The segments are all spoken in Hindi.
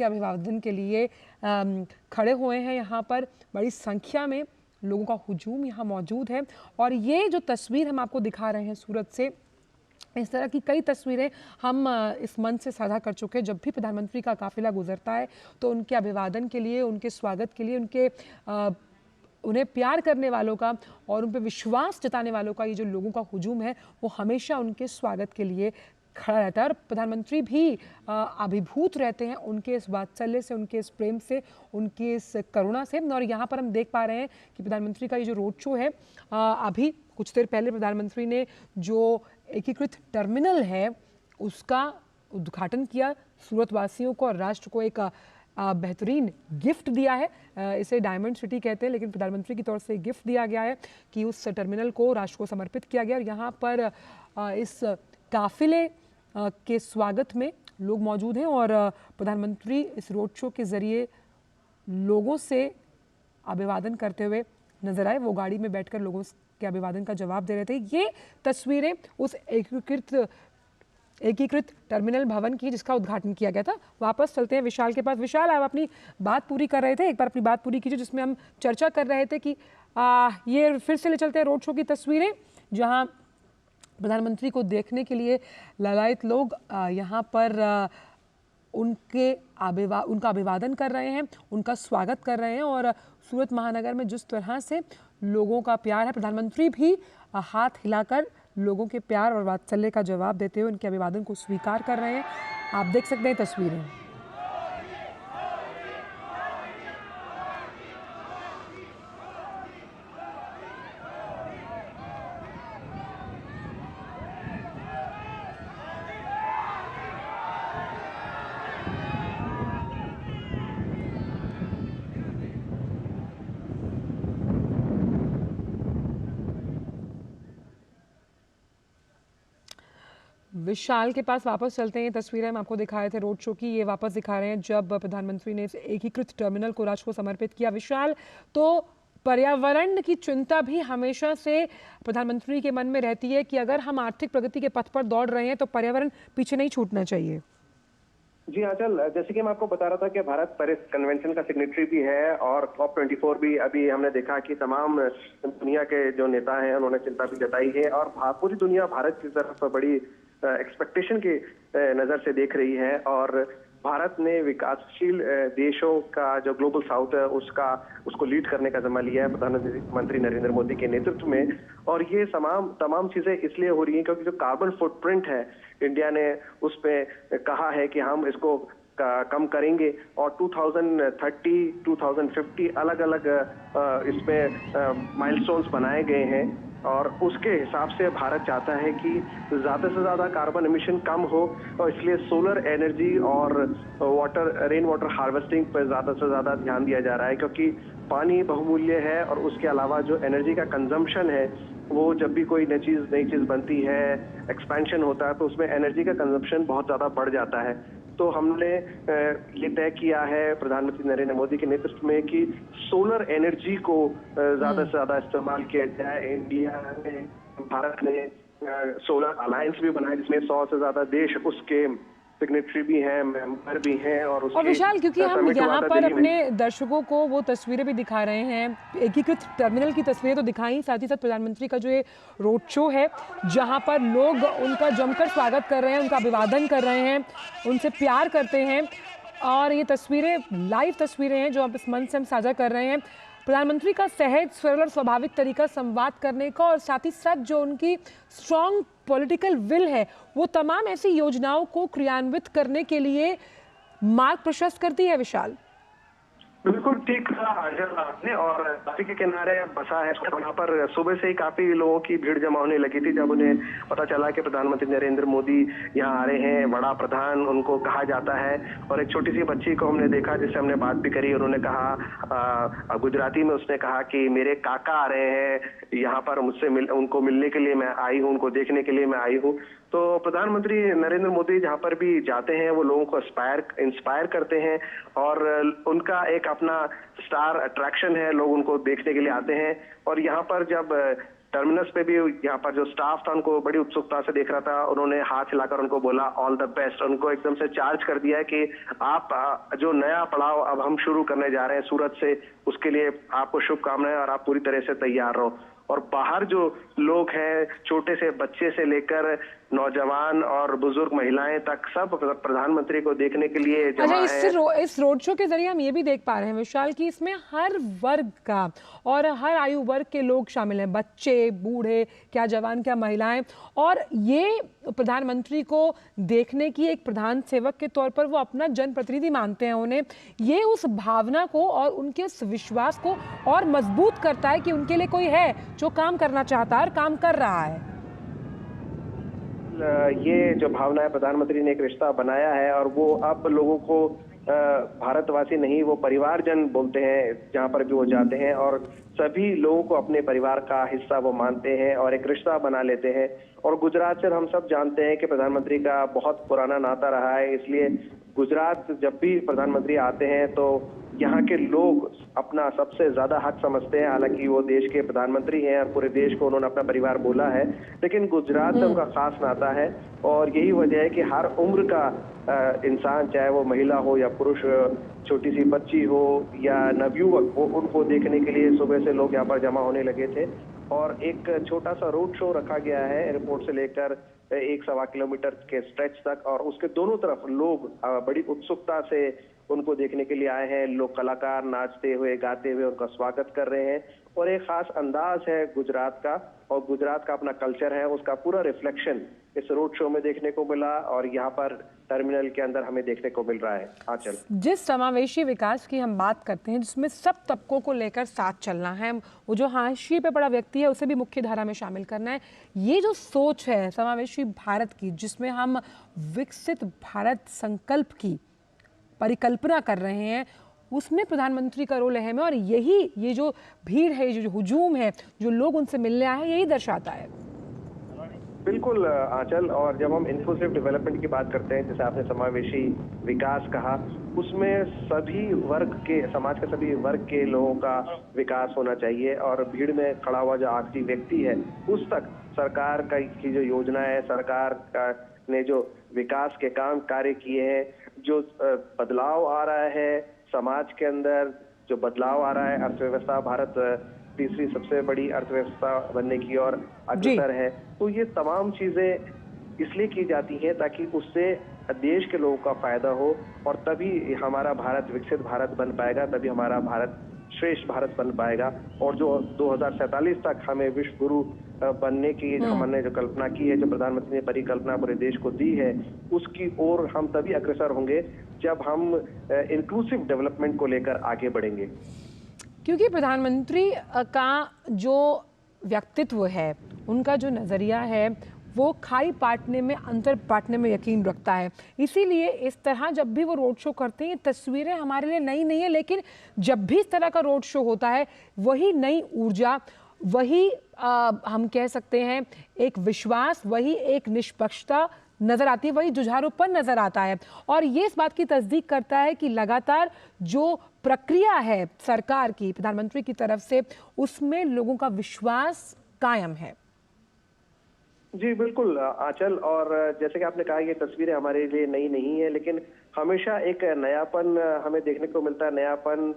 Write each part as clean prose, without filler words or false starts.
उनके अभिवादन के लिए खड़े हुए हैं। यहाँ पर बड़ी संख्या में लोगों का हुजूम यहाँ मौजूद है। और ये जो तस्वीर हम आपको दिखा रहे हैं सूरत से, इस तरह की कई तस्वीरें हम इस मंच से साझा कर चुके हैं। जब भी प्रधानमंत्री का काफिला गुजरता है तो उनके अभिवादन के लिए, उनके स्वागत के लिए, उन्हें प्यार करने वालों का और उन पर विश्वास जताने वालों का ये जो लोगों का हुजूम है वो हमेशा उनके स्वागत के लिए खड़ा रहता है। और प्रधानमंत्री भी अभिभूत रहते हैं उनके इस वात्सल्य से, उनके इस प्रेम से, उनकी इस करुणा से। और यहाँ पर हम देख पा रहे हैं कि प्रधानमंत्री का ये जो रोड शो है, अभी कुछ देर पहले प्रधानमंत्री ने जो एकीकृत टर्मिनल है उसका उद्घाटन किया। सूरत वासियों को और राष्ट्र को एक बेहतरीन गिफ्ट दिया है। इसे डायमंड सिटी कहते हैं, लेकिन प्रधानमंत्री की तरफ से गिफ्ट दिया गया है कि उस टर्मिनल को राष्ट्र को समर्पित किया गया। और यहाँ पर इस काफिले के स्वागत में लोग मौजूद हैं और प्रधानमंत्री इस रोड शो के जरिए लोगों से अभिवादन करते हुए नजर आए। वो गाड़ी में बैठकर लोगों के अभिवादन का जवाब दे रहे थे। ये तस्वीरें उस एकीकृत टर्मिनल भवन की जिसका उद्घाटन किया गया था। वापस चलते हैं विशाल के पास। विशाल, आप अपनी बात पूरी कर रहे थे, एक बार अपनी बात पूरी कीजिए, जिसमें हम चर्चा कर रहे थे कि ये फिर से ले चलते हैं रोड शो की तस्वीरें, जहां प्रधानमंत्री को देखने के लिए लालायित लोग यहाँ पर उनका अभिवादन कर रहे हैं, उनका स्वागत कर रहे हैं। और सूरत महानगर में जिस तरह से लोगों का प्यार है, प्रधानमंत्री भी हाथ हिलाकर लोगों के प्यार और वात्सल्य का जवाब देते हुए उनके अभिवादन को स्वीकार कर रहे हैं। आप देख सकते हैं तस्वीरें। विशाल के पास वापस चलते हैं। ये तस्वीरें हम आपको दिखाए थे रोड शो की, ये वापस दिखा रहे हैं जब प्रधानमंत्री ने इस एकीकृत टर्मिनल को राष्ट्र को समर्पित किया। विशाल, तो पर्यावरण की चिंता भी हमेशा से प्रधानमंत्री के मन में रहती है कि अगर हम आर्थिक प्रगति के पथ पर दौड़ रहे हैं तो पर्यावरण पीछे नहीं छूटना चाहिए। जी आंचल, जैसे कि मैं आपको बता रहा था कि भारत पेरिस कन्वेंशन का सिग्नेटरी भी है और COP24 भी अभी हमने देखा कि तमाम दुनिया के जो नेता हैं उन्होंने चिंता भी जताई है। और पूरी दुनिया भारत की तरफ बड़ी एक्सपेक्टेशन की नजर से देख रही है। और भारत ने विकासशील देशों का जो ग्लोबल साउथ है उसको लीड करने का जिम्मा लिया है प्रधानमंत्री नरेंद्र मोदी के नेतृत्व में। और ये तमाम चीजें इसलिए हो रही हैं क्योंकि जो कार्बन फुटप्रिंट है, इंडिया ने उस पे कहा है कि हम इसको कम करेंगे और 2030, 2050 अलग अलग इसमें माइलस्टोन्स बनाए गए हैं। और उसके हिसाब से भारत चाहता है कि ज्यादा से ज्यादा कार्बन एमिशन कम हो, और इसलिए सोलर एनर्जी और रेन वाटर हार्वेस्टिंग पर ज्यादा से ज्यादा ध्यान दिया जा रहा है। क्योंकि पानी बहुमूल्य है और उसके अलावा जो एनर्जी का कंजम्पशन है वो जब भी कोई नई चीज बनती है, एक्सपेंशन होता है, तो उसमें एनर्जी का कंजम्पशन बहुत ज्यादा बढ़ जाता है। तो हमने ये तय किया है प्रधानमंत्री नरेंद्र मोदी के नेतृत्व में कि सोलर एनर्जी को ज्यादा से ज्यादा इस्तेमाल किया जाए। इंडिया ने, भारत ने सोलर अलायंस भी बनाया जिसमें 100 से ज्यादा देश उसके सिग्नेटरी भी हैं, मेंबर भी हैं। और विशाल, क्योंकि हम यहाँ पर अपने दर्शकों को वो तस्वीरें भी दिखा रहे हैं, एकीकृत टर्मिनल की तस्वीरें तो दिखाई, साथ ही साथ प्रधानमंत्री का जो ये रोड शो है जहाँ पर लोग उनका जमकर स्वागत कर रहे हैं, उनका अभिवादन कर रहे हैं, उनसे प्यार करते हैं। और ये तस्वीरें लाइव तस्वीरें हैं जो आप इस मंच से हम साझा कर रहे हैं। प्रधानमंत्री का सहज, सरल और स्वाभाविक तरीका संवाद करने का, और साथ ही साथ जो उनकी स्ट्रॉन्ग पॉलिटिकल विल है वो तमाम ऐसी योजनाओं को क्रियान्वित करने के लिए मार्ग प्रशस्त करती है। विशाल, बिल्कुल ठीक कहा आपने। और नदी के किनारे बसा है, वहाँ पर सुबह से ही काफी लोगों की भीड़ जमा होने लगी थी जब उन्हें पता चला कि प्रधानमंत्री नरेंद्र मोदी यहाँ आ रहे हैं। बड़ा प्रधान उनको कहा जाता है। और एक छोटी सी बच्ची को हमने देखा जिससे हमने बात भी करी। उन्होंने कहा, गुजराती में उसने कहा कि मेरे काका आ रहे हैं यहाँ पर, उनको मिलने के लिए मैं आई हूँ, उनको देखने के लिए मैं आई हूँ। तो प्रधानमंत्री नरेंद्र मोदी जहाँ पर भी जाते हैं वो लोगों को इंस्पायर करते हैं और उनका एक अपना स्टार अट्रैक्शन है, लोग उनको देखने के लिए आते हैं। और यहाँ पर जब टर्मिनस पे भी यहाँ पर जो स्टाफ था उनको बड़ी उत्सुकता से देख रहा था। उन्होंने हाथ हिलाकर उनको बोला ऑल द बेस्ट। उनको एकदम से चार्ज कर दिया है कि आप जो नया पड़ाव अब हम शुरू करने जा रहे हैं सूरत से, उसके लिए आपको शुभकामनाएं और आप पूरी तरह से तैयार रहो। और बाहर जो लोग हैं, छोटे से बच्चे से लेकर नौजवान और बुजुर्ग महिलाएं तक, सब प्रधानमंत्री को देखने के लिए जमा है। इस रोड शो के जरिए हम ये भी देख पा रहे हैं विशाल कि इसमें हर वर्ग का और हर आयु वर्ग के लोग शामिल हैं, बच्चे, बूढ़े, क्या जवान, क्या महिलाएं। और ये प्रधानमंत्री को देखने की एक प्रधान सेवक के तौर पर वो अपना जनप्रतिनिधि मानते हैं उन्हें। ये उस भावना को और उनके उस विश्वास को और मजबूत करता है कि उनके लिए कोई है जो काम करना चाहता है और काम कर रहा है। ये जो भावना है, प्रधानमंत्री ने एक रिश्ता बनाया है और वो अब लोगों को भारतवासी नहीं, वो परिवारजन बोलते हैं जहां पर भी वो जाते हैं, और सभी लोगों को अपने परिवार का हिस्सा वो मानते हैं और एक रिश्ता बना लेते हैं। और गुजरात से हम सब जानते हैं कि प्रधानमंत्री का बहुत पुराना नाता रहा है, इसलिए गुजरात जब भी प्रधानमंत्री आते हैं तो यहाँ के लोग अपना सबसे ज्यादा हक समझते हैं। हालांकि वो देश के प्रधानमंत्री हैं और पूरे देश को उन्होंने अपना परिवार बोला है, लेकिन गुजरात से उनका खास नाता है। और यही वजह है कि हर उम्र का इंसान, चाहे वो महिला हो या पुरुष, छोटी सी बच्ची हो या नवयुवक हो, उनको देखने के लिए सुबह से लोग यहाँ पर जमा होने लगे थे। और एक छोटा सा रोड शो रखा गया है एयरपोर्ट से लेकर 1-1.25 किलोमीटर के स्ट्रेच तक, और उसके दोनों तरफ लोग बड़ी उत्सुकता से उनको देखने के लिए आए हैं। लोग कलाकार नाचते हुए, गाते हुए उनका स्वागत कर रहे हैं। और एक खास अंदाज है गुजरात का, और गुजरात का अपना कल्चर है, उसका पूरा रिफ्लेक्शन इस रोड शो में देखने को मिला और यहाँ पर टर्मिनल के अंदर हमें देखने को मिल रहा है। आंचल, जिस समावेशी विकास की हम बात करते हैं, जिसमें सब तबकों को लेकर साथ चलना है, वो जो हाशिए पे पड़ा व्यक्ति है उसे भी मुख्य धारा में शामिल करना है, ये जो सोच है समावेशी भारत की, जिसमें हम विकसित भारत संकल्प की परिकल्पना कर रहे हैं, उसमें प्रधानमंत्री का रोल अहम है। और यही ये जो भीड़ है, जो हुजूम है, जो लोग उनसे मिलने आए हैं, यही दर्शाता है। बिल्कुल आंचल, और जब हम इंक्लूसिव डेवलपमेंट की बात करते हैं, जैसे आपने समावेशी विकास कहा, उसमें सभी वर्ग के, समाज के सभी वर्ग के लोगों का विकास होना चाहिए। और भीड़ में खड़ा हुआ जो आखिरी व्यक्ति है, उस तक सरकार की जो योजना है, सरकार का ने जो विकास के काम कार्य किए हैं, जो बदलाव आ रहा है समाज के अंदर, जो बदलाव आ रहा है, अर्थव्यवस्था, भारत तीसरी सबसे बड़ी अर्थव्यवस्था बनने की ओर अग्रसर है, तो ये तमाम चीजें इसलिए की जाती हैं ताकि उससे देश के लोगों का फायदा हो, और तभी हमारा भारत विकसित भारत बन पाएगा, तभी हमारा भारत श्रेष्ठ भारत बन पाएगा। और जो 2047 तक हमें विश्व गुरु बनने की हमने जो कल्पना की है, जो प्रधानमंत्री ने परिकल्पना पूरे देश को दी है, उसकी ओर हम तभी अग्रसर होंगे जब हम इंक्लूसिव डेवलपमेंट को लेकर आगे बढ़ेंगे। क्योंकि प्रधानमंत्री का जो व्यक्तित्व है, उनका जो नज़रिया है, वो खाई पाटने में, अंतर बांटने में यकीन रखता है। इसीलिए इस तरह जब भी वो रोड शो करते हैं, तस्वीरें हमारे लिए नई नहीं है, लेकिन जब भी इस तरह का रोड शो होता है, वही नई ऊर्जा, वही हम कह सकते हैं एक विश्वास, वही एक निष्पक्षता नजर आती है, वही जुझारूपन नजर आता है। और ये इस बात की तस्दीक करता है कि लगातार जो प्रक्रिया है सरकार की, प्रधानमंत्री की तरफ से, उसमें लोगों का विश्वास कायम है। जी बिल्कुल आंचल, और जैसे कि आपने कहा, ये तस्वीरें हमारे लिए नई नहीं है, लेकिन हमेशा एक नयापन हमें देखने को मिलता है। नयापन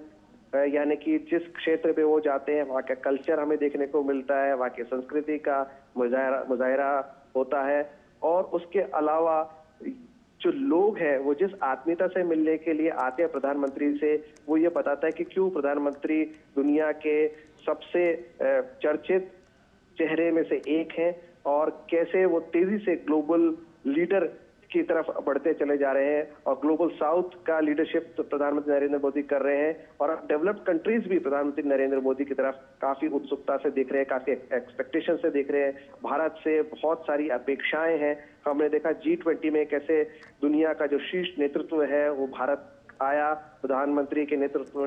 यानी कि जिस क्षेत्र पे वो जाते हैं, वहाँ का कल्चर हमें देखने को मिलता है, वहाँ की संस्कृति का मुजाहिरा होता है। और उसके अलावा जो लोग हैं, वो जिस आत्मीयता से मिलने के लिए आते हैं प्रधानमंत्री से, वो ये बताता है कि क्यों प्रधानमंत्री दुनिया के सबसे चर्चित चेहरे में से एक हैं, और कैसे वो तेजी से ग्लोबल लीडर की तरफ बढ़ते चले जा रहे हैं। और ग्लोबल साउथ का लीडरशिप तो प्रधानमंत्री नरेंद्र मोदी कर रहे हैं, और डेवलप्ड कंट्रीज भी प्रधानमंत्री नरेंद्र मोदी की तरफ काफी उत्सुकता से देख रहे हैं, काफी एक्सपेक्टेशन से देख रहे हैं। भारत से बहुत सारी अपेक्षाएं हैं। हमने देखा G20 में कैसे दुनिया का जो शीर्ष नेतृत्व है वो भारत आया, प्रधानमंत्री के नेतृत्व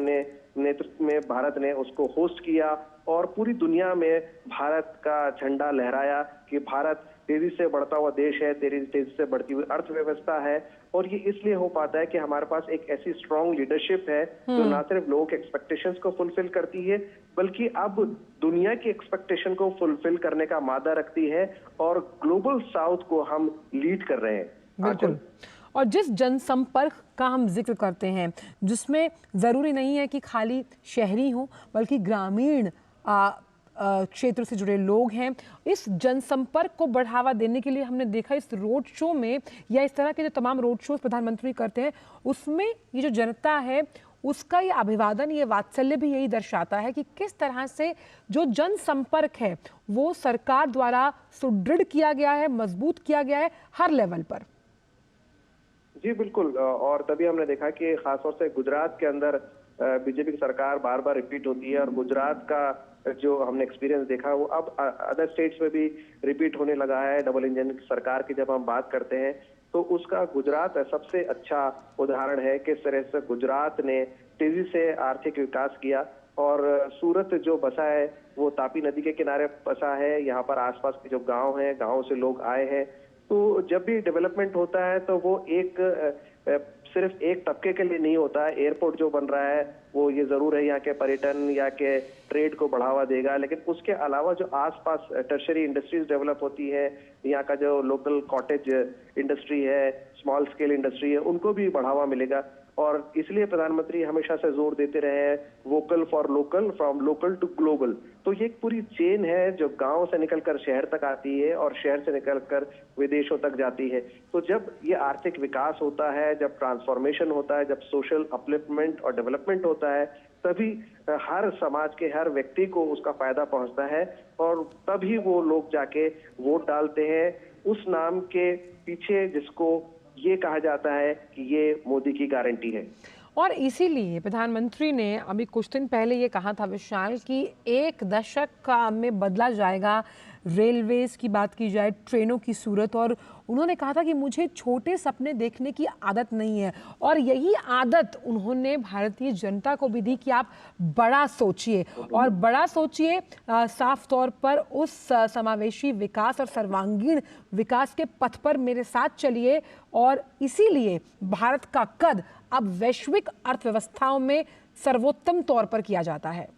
नेतृत्व में भारत ने उसको होस्ट किया और पूरी दुनिया में भारत का झंडा लहराया कि भारत तेजी से बढ़ता हुआ देश है, तेजी से बढ़ती हुई अर्थव्यवस्था है। और ये इसलिए हो पाता है कि हमारे पास एक ऐसी स्ट्रॉन्ग लीडरशिप है जो ना सिर्फ लोगों के एक्सपेक्टेशंस को फुलफिल करती है, बल्कि अब दुनिया की एक्सपेक्टेशन को फुलफिल करने का मादा रखती है और ग्लोबल साउथ को हम लीड कर रहे हैं। बिल्कुल। और जिस जनसंपर्क का हम जिक्र करते हैं, जिसमें ज़रूरी नहीं है कि खाली शहरी हो, बल्कि ग्रामीण क्षेत्र से जुड़े लोग हैं, इस जनसंपर्क को बढ़ावा देने के लिए हमने देखा इस रोड शो में या इस तरह के जो तमाम रोड शोज प्रधानमंत्री करते हैं, उसमें ये जो जनता है उसका ये अभिवादन, ये वात्सल्य भी यही दर्शाता है कि किस तरह से जो जनसंपर्क है वो सरकार द्वारा सुदृढ़ किया गया है, मजबूत किया गया है हर लेवल पर। जी बिल्कुल, और तभी हमने देखा कि खासतौर से गुजरात के अंदर बीजेपी की सरकार बार बार रिपीट होती है और गुजरात का जो हमने एक्सपीरियंस देखा वो अब अदर स्टेट्स में भी रिपीट होने लगा है। डबल इंजन सरकार की जब हम बात करते हैं तो उसका गुजरात सबसे अच्छा उदाहरण है। किस तरह से गुजरात ने तेजी से आर्थिक विकास किया और सूरत जो बसा है वो तापी नदी के किनारे बसा है। यहाँ पर आसपास के जो गांव हैं, गांव से लोग आए हैं। तो जब भी डेवलपमेंट होता है तो वो सिर्फ एक तबके के लिए नहीं होता है। एयरपोर्ट जो बन रहा है वो ये जरूर है यहाँ के पर्यटन या के ट्रेड को बढ़ावा देगा, लेकिन उसके अलावा जो आसपास टर्शरी इंडस्ट्रीज डेवलप होती है, यहाँ का जो लोकल कॉटेज इंडस्ट्री है, स्मॉल स्केल इंडस्ट्री है, उनको भी बढ़ावा मिलेगा। और इसलिए प्रधानमंत्री हमेशा से जोर देते रहे हैं vocal for local, from local to global. तो ये एक पूरी चेन है जो गांव से निकलकर शहर तक आती है और शहर से निकलकर विदेशों तक जाती है। तो जब ये आर्थिक विकास होता है, जब ट्रांसफॉर्मेशन होता है, जब सोशल अपलिफ्टमेंट और डेवलपमेंट होता है, तभी हर समाज के हर व्यक्ति को उसका फायदा पहुंचता है और तभी वो लोग जाके वोट डालते हैं उस नाम के पीछे जिसको ये कहा जाता है कि ये मोदी की गारंटी है। और इसीलिए प्रधानमंत्री ने अभी कुछ दिन पहले ये कहा था विशाल कि 1 दशक का में बदला जाएगा रेलवेज की बात की जाए, ट्रेनों की सूरत। और उन्होंने कहा था कि मुझे छोटे सपने देखने की आदत नहीं है और यही आदत उन्होंने भारतीय जनता को भी दी कि आप बड़ा सोचिए और बड़ा सोचिए, साफ तौर पर उस समावेशी विकास और सर्वांगीण विकास के पथ पर मेरे साथ चलिए। और इसीलिए भारत का कद अब वैश्विक अर्थव्यवस्थाओं में सर्वोत्तम तौर पर किया जाता है।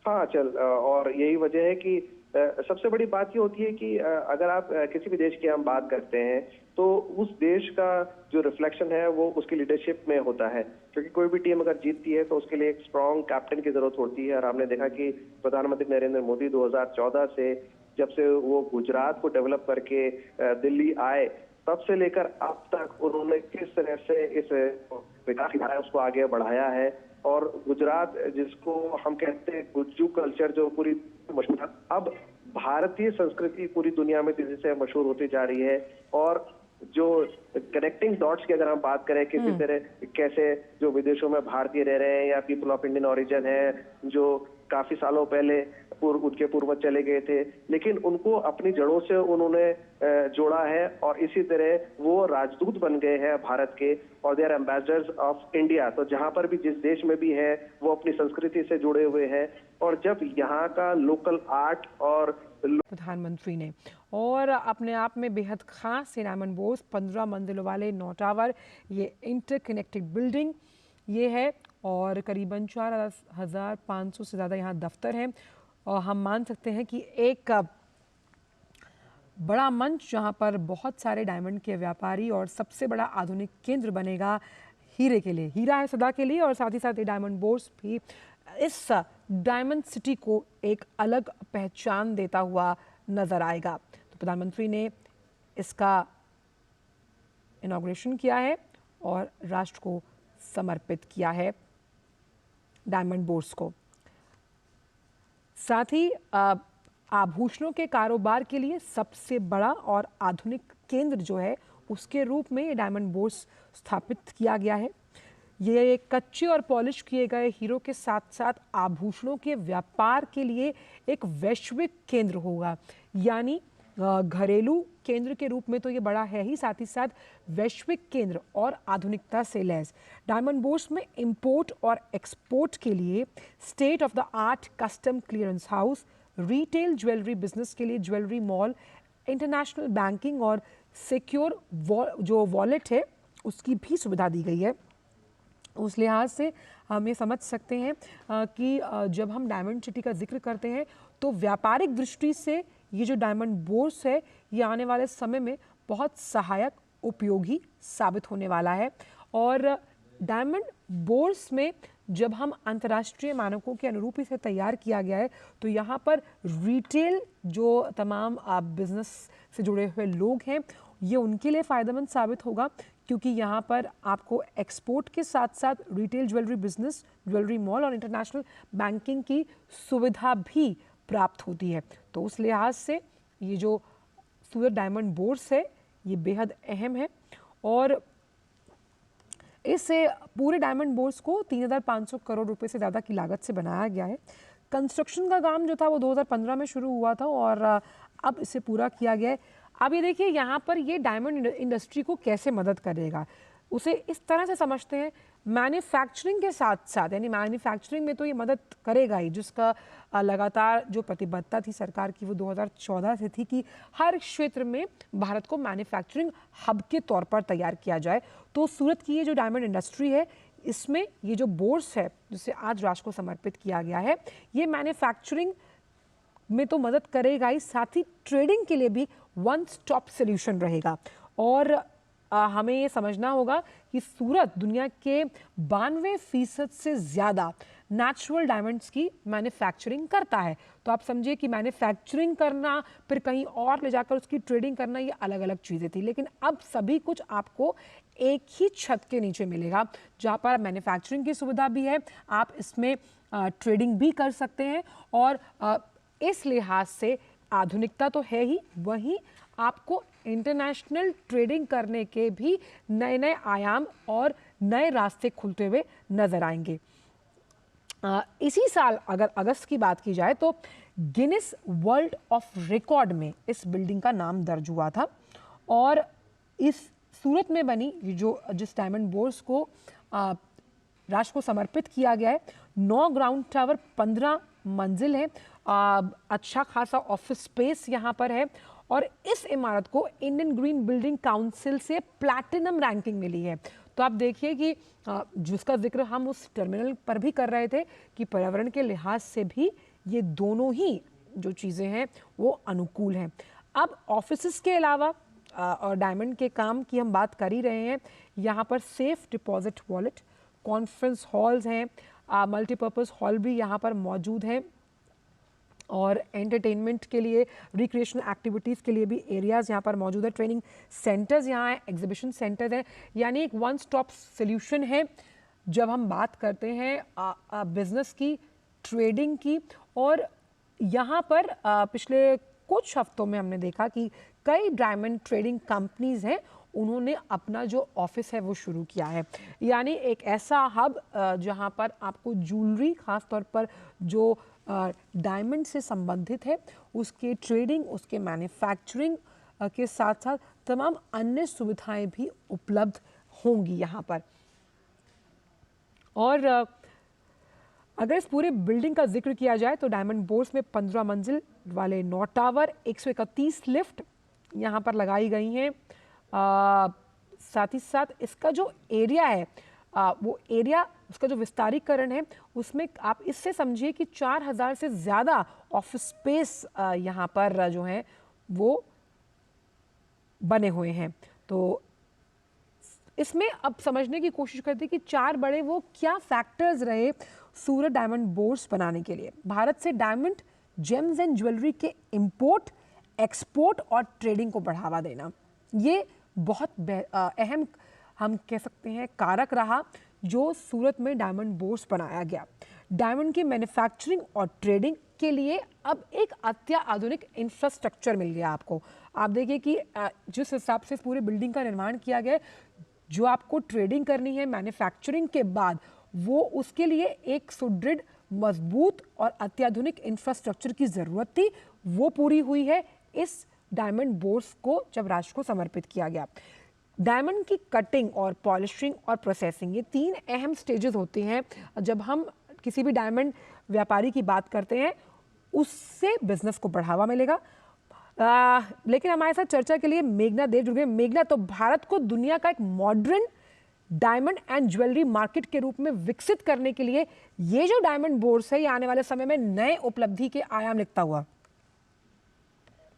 हाँ चल, और यही वजह है कि सबसे बड़ी बात ये होती है कि अगर आप किसी भी देश की हम बात करते हैं तो उस देश का जो रिफ्लेक्शन है वो उसकी लीडरशिप में होता है, क्योंकि कोई भी टीम अगर जीतती है तो उसके लिए एक स्ट्रॉन्ग कैप्टन की जरूरत होती है। और हमने देखा कि प्रधानमंत्री नरेंद्र मोदी 2014 से जब से वो गुजरात को डेवलप करके दिल्ली आए, तब से लेकर अब तक उन्होंने किस तरह से इस विकास की धारा उसको आगे बढ़ाया है। और गुजरात जिसको हम कहते हैं गुज्जू कल्चर जो पूरी मशहूर था, अब भारतीय संस्कृति पूरी दुनिया में तेजी से मशहूर होती जा रही है। और जो कनेक्टिंग डॉट्स की अगर हम बात करें किसी तरह कैसे जो विदेशों में भारतीय रह रहे हैं या पीपल ऑफ इंडियन ओरिजिन है जो काफी सालों पहले उनके पूर्वज चले गए थे, लेकिन उनको अपनी जड़ों से उन्होंने जोड़ा है और इसी तरह वो राजदूत बन गए हैं भारत के और they are ambassadors of India. तो जहां पर भी जिस देश में भी है वो अपनी संस्कृति से जुड़े हुए हैं। और जब यहाँ का लोकल आर्ट और प्रधानमंत्री ने और अपने आप में बेहद खास डायमंड बोर्स 15 मंजिलों वाले 9 टावर, ये इंटरकनेक्टेड बिल्डिंग ये है और करीबन 4,500 से ज़्यादा यहाँ दफ्तर हैं। और हम मान सकते हैं कि एक बड़ा मंच जहाँ पर बहुत सारे डायमंड के व्यापारी और सबसे बड़ा आधुनिक केंद्र बनेगा हीरे के लिए, हीरा है सदा के लिए। और साथ ही साथ ये डायमंड बोर्स भी इस डायमंड सिटी को एक अलग पहचान देता हुआ नजर आएगा। तो प्रधानमंत्री ने इसका इनॉग्रेशन किया है और राष्ट्र को समर्पित किया है डायमंड बोर्स को। साथ ही आभूषणों के कारोबार के लिए सबसे बड़ा और आधुनिक केंद्र जो है उसके रूप में ये डायमंड बोर्स स्थापित किया गया है। ये कच्चे और पॉलिश किए गए हीरो के साथ साथ आभूषणों के व्यापार के लिए एक वैश्विक केंद्र होगा। यानी घरेलू केंद्र के रूप में तो ये बड़ा है ही, साथ ही साथ वैश्विक केंद्र और आधुनिकता से लैस। डायमंड बोर्स में इंपोर्ट और एक्सपोर्ट के लिए state of the art custom clearance house, retail jewellery business के लिए ज्वेलरी मॉल, इंटरनेशनल बैंकिंग और सिक्योर जो वॉलेट है उसकी भी सुविधा दी गई है। उस लिहाज से हम ये समझ सकते हैं कि जब हम डायमंड सिटी का जिक्र करते हैं तो व्यापारिक दृष्टि से ये जो डायमंड बोर्स है ये आने वाले समय में बहुत सहायक उपयोगी साबित होने वाला है। और डायमंड बोर्स में जब हम अंतर्राष्ट्रीय मानकों के अनुरूप इसे तैयार किया गया है तो यहाँ पर रिटेल जो तमाम बिजनेस से जुड़े हुए लोग हैं ये उनके लिए फ़ायदेमंद साबित होगा, क्योंकि यहाँ पर आपको एक्सपोर्ट के साथ साथ retail jewellery business, jewellery mall और इंटरनेशनल बैंकिंग की सुविधा भी प्राप्त होती है। तो उस लिहाज से ये जो सूरत डायमंड बोर्स है ये बेहद अहम है। और इससे पूरे डायमंड बोर्स को 3,500 करोड़ रुपए से ज़्यादा की लागत से बनाया गया है। कंस्ट्रक्शन का काम जो था वो 2015 में शुरू हुआ था और अब इसे पूरा किया गया है। अब ये देखिए यहाँ पर ये डायमंड इंडस्ट्री को कैसे मदद करेगा, उसे इस तरह से समझते हैं मैन्युफैक्चरिंग के साथ साथ, यानी मैन्युफैक्चरिंग में तो ये मदद करेगा ही, जिसका लगातार जो प्रतिबद्धता थी सरकार की वो 2014 से थी कि हर क्षेत्र में भारत को मैन्युफैक्चरिंग हब के तौर पर तैयार किया जाए। तो सूरत की ये जो डायमंड इंडस्ट्री है इसमें ये जो बोर्स है जिसे आज राष्ट्र को समर्पित किया गया है ये मैन्युफैक्चरिंग में तो मदद करेगा ही, साथ ही ट्रेडिंग के लिए भी वन स्टॉप सॉल्यूशन रहेगा। और हमें ये समझना होगा कि सूरत दुनिया के 92% से ज़्यादा नेचुरल डायमंड्स की मैन्युफैक्चरिंग करता है। तो आप समझिए कि मैन्युफैक्चरिंग करना फिर कहीं और ले जाकर उसकी ट्रेडिंग करना ये अलग अलग चीज़ें थी, लेकिन अब सभी कुछ आपको एक ही छत के नीचे मिलेगा, जहाँ पर मैन्युफैक्चरिंग की सुविधा भी है, आप इसमें ट्रेडिंग भी कर सकते हैं। और इस लिहाज से आधुनिकता तो है ही, वहीं आपको इंटरनेशनल ट्रेडिंग करने के भी नए नए आयाम और नए रास्ते खुलते हुए नजर आएंगे। इसी साल अगर अगस्त की बात की जाए तो गिनीज वर्ल्ड ऑफ रिकॉर्ड में इस बिल्डिंग का नाम दर्ज हुआ था। और इस सूरत में बनी जो जिस डायमंड बोर्स को राष्ट्र को समर्पित किया गया है, 9 ग्राउंड टावर, 15 मंजिल है, अच्छा खासा ऑफिस स्पेस यहाँ पर है। और इस इमारत को इंडियन ग्रीन बिल्डिंग काउंसिल से प्लैटिनम रैंकिंग मिली है। तो आप देखिए कि जिसका जिक्र हम उस टर्मिनल पर भी कर रहे थे कि पर्यावरण के लिहाज से भी ये दोनों ही जो चीज़ें हैं वो अनुकूल हैं। अब ऑफिसेस के अलावा और डायमंड के काम की हम बात कर ही रहे हैं, यहाँ पर safe deposit wallet, conference halls हैं, मल्टीपर्पज़ हॉल भी यहाँ पर मौजूद हैं और एंटरटेनमेंट के लिए, रिक्रिएशनल एक्टिविटीज़ के लिए भी एरियाज़ यहाँ पर मौजूद है, ट्रेनिंग सेंटर्स यहाँ हैं, एग्जीबिशन सेंटर्स हैं, यानी एक वन स्टॉप सॉल्यूशन है जब हम बात करते हैं बिजनेस की, ट्रेडिंग की। और यहाँ पर पिछले कुछ हफ्तों में हमने देखा कि कई डायमंड ट्रेडिंग कंपनीज हैं, उन्होंने अपना जो ऑफिस है वो शुरू किया है, यानी एक ऐसा हब जहाँ पर आपको ज्वेलरी, खास तौर पर जो डायमंड से संबंधित है उसके ट्रेडिंग, उसके मैन्युफैक्चरिंग के साथ साथ तमाम अन्य सुविधाएं भी उपलब्ध होंगी यहाँ पर। और अगर इस पूरे बिल्डिंग का जिक्र किया जाए तो डायमंड बोर्स में 15 मंजिल वाले 9 टावर, 131 लिफ्ट यहाँ पर लगाई गई हैं। साथ ही साथ इसका जो एरिया है वो एरिया, उसका जो विस्तारीकरण है उसमें आप इससे समझिए कि 4,000 से ज़्यादा ऑफिस स्पेस यहाँ पर जो है वो बने हुए हैं। तो इसमें अब समझने की कोशिश करते हैं कि 4 बड़े वो क्या फैक्टर्स रहे सूरत डायमंड बोर्स बनाने के लिए। भारत से डायमंड, जेम्स एंड ज्वेलरी के इंपोर्ट, एक्सपोर्ट और ट्रेडिंग को बढ़ावा देना, ये बहुत अहम हम कह सकते हैं कारक रहा जो सूरत में डायमंड बोर्स बनाया गया। डायमंड की मैन्युफैक्चरिंग और ट्रेडिंग के लिए अब एक अत्याधुनिक इंफ्रास्ट्रक्चर मिल गया आपको। आप देखिए कि जिस हिसाब से पूरे बिल्डिंग का निर्माण किया गया है, जो आपको ट्रेडिंग करनी है मैन्युफैक्चरिंग के बाद, वो उसके लिए एक सुदृढ़, मजबूत और अत्याधुनिक इंफ्रास्ट्रक्चर की ज़रूरत थी, वो पूरी हुई है इस डायमंड बोर्स को जब राष्ट्र को समर्पित किया गया। डायमंड की कटिंग और पॉलिशिंग और प्रोसेसिंग, ये 3 अहम स्टेजेस होते हैं जब हम किसी भी डायमंड व्यापारी की बात करते हैं, उससे बिजनेस को बढ़ावा मिलेगा। लेकिन हमारे साथ चर्चा के लिए मेघना देव जुड़ गए। मेघना, तो भारत को दुनिया का एक modern diamond and jewellery market के रूप में विकसित करने के लिए ये जो डायमंड बोर्स है, ये आने वाले समय में नए उपलब्धि के आयाम लिखता हुआ।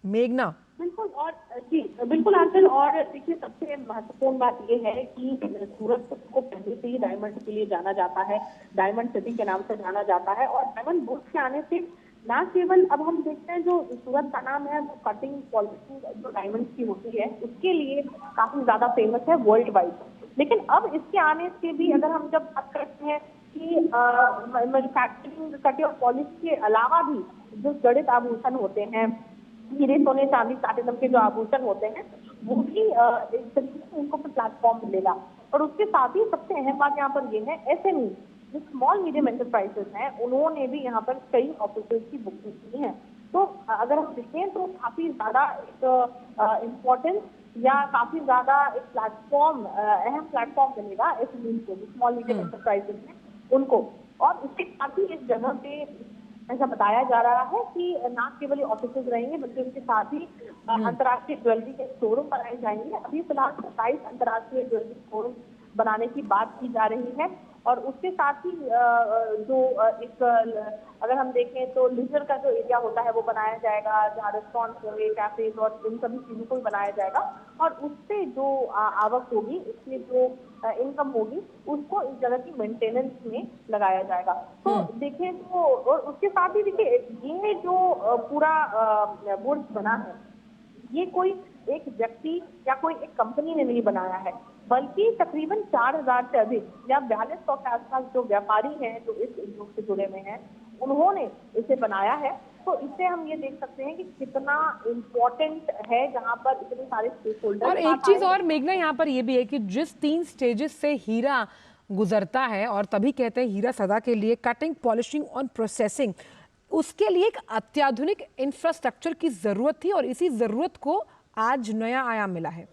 मेघना। बिल्कुल, और जी बिल्कुल आंचल, और देखिए सबसे महत्वपूर्ण बात ये है कि सूरत को पहले से ही डायमंड के लिए जाना जाता है, डायमंड सिटी के नाम से जाना जाता है। और डायमंड बोर्स के आने से ना केवल अब हम देखते हैं जो सूरत का नाम है वो कटिंग पॉलिशिंग जो डायमंड की होती है उसके लिए काफी ज्यादा फेमस है वर्ल्ड वाइड, लेकिन अब इसके आने से भी अगर हम जब बात करते हैं कि मैन्युफैक्चरिंग कटिंग और पॉलिश के अलावा भी जो जड़ित आभूषण होते हैं, हीरे सोने चांदी प्लैटिनम के जो आभूषण होते हैं, वो भी एक तरीके से उनको प्लेटफॉर्म मिलेगा। और उसके साथ ही सबसे अहम बात यहाँ पर ये है, एसएमई जो स्मॉल मीडियम एंटरप्राइजेस हैं, उन्होंने भी यहाँ पर कई ऑफिस की बुकिंग की है। तो अगर हम देखें तो काफी ज्यादा एक इम्पोर्टेंस या काफी ज्यादा एक प्लेटफॉर्म, अहम प्लेटफॉर्म मिलेगा एसएमई को, स्मॉल मीडियम एंटरप्राइजेस हैं उनको। और उसके साथ ही इस जगह पे ऐसा बताया जा रहा है कि न केवल ऑफिस रहेंगे बल्कि उसके साथ ही अंतर्राष्ट्रीय ज्वेलरी के शोरूम बनाए जाएंगे। अभी फिलहाल 27 अंतर्राष्ट्रीय ज्वेलरी शोरूम बनाने की बात की जा रही है। और उसके साथ ही जो एक अगर हम देखें तो लीजर का जो एरिया होता है वो बनाया जाएगा, जहाँ रेस्टोरेंट होंगे, कैफेज और इन सभी चीजों को भी बनाया जाएगा। और उससे जो आवक होगी, उससे जो इनकम होगी, उसको इस जगह की मेंटेनेंस में लगाया जाएगा। तो देखें तो, और उसके साथ ही देखिए ये जो पूरा बोर्ड बना है, ये कोई एक व्यक्ति या कोई एक कंपनी ने नहीं बनाया है, बल्कि तकरीबन 4000 से अधिक या 4200 के आसपास जो व्यापारी हैं जो इस उद्योग से जुड़े हुए हैं, उन्होंने इसे बनाया है। तो इससे हम ये देख सकते हैं कि कितना इम्पोर्टेंट है जहाँ पर इतने सारे स्टेक होल्डर। और एक चीज और मेघना यहाँ पर ये भी है कि जिस 3 स्टेजेस से हीरा गुजरता है, और तभी कहते हैं हीरा सदा के लिए, कटिंग, पॉलिशिंग और प्रोसेसिंग, उसके लिए एक अत्याधुनिक इंफ्रास्ट्रक्चर की जरूरत थी और इसी जरूरत को आज नया आयाम मिला है।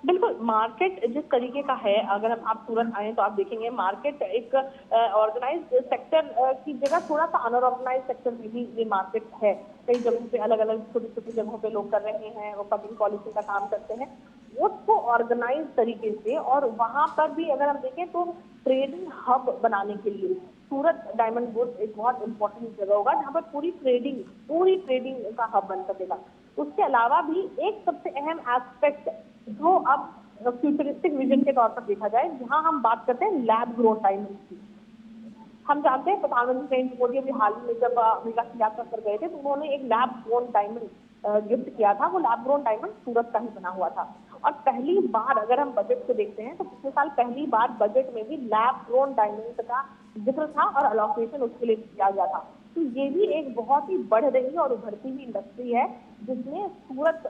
बिल्कुल, मार्केट जिस तरीके का है, अगर हम आप तुरंत आए तो आप देखेंगे मार्केट एक ऑर्गेनाइज्ड सेक्टर की जगह थोड़ा सा अनऑर्गेनाइज्ड सेक्टर में भी ये मार्केट है। कई जगहों पे अलग अलग छोटी छोटी जगहों पे लोग कर रहे हैं, वो कटिंग पॉलिशिंग का काम करते हैं, उसको ऑर्गेनाइज तरीके से। और वहां पर भी अगर हम देखें तो ट्रेडिंग हब बनाने के लिए सूरत डायमंड बोर्स एक बहुत इंपॉर्टेंट जगह होगा, जहाँ पर पूरी ट्रेडिंग का हब बन सकेगा। उसके अलावा भी एक सबसे अहम एस्पेक्ट जो अब फ्यूचरिस्टिक विजन के तौर पर देखा जाए, जहां हम बात करते हैं लैब ग्रोन डायमंड की। हम जानते हैं प्रधानमंत्री नरेंद्र मोदी अभी हाल ही में जब अमेरिका की यात्रा पर गए थे तो उन्होंने एक लैब ग्रोन डायमंड गिफ्ट किया था। वो लैब ग्रोन डायमंड सूरत का ही बना हुआ था। और पहली बार अगर हम बजट को देखते हैं तो पिछले साल पहली बार बजट में भी लैब ग्रोन डायमंड का जिक्र था और अलॉकेशन उसके लिए किया गया था। तो ये भी एक बहुत ही बढ़ रही और उभरती हुई इंडस्ट्री है जिसमें सूरत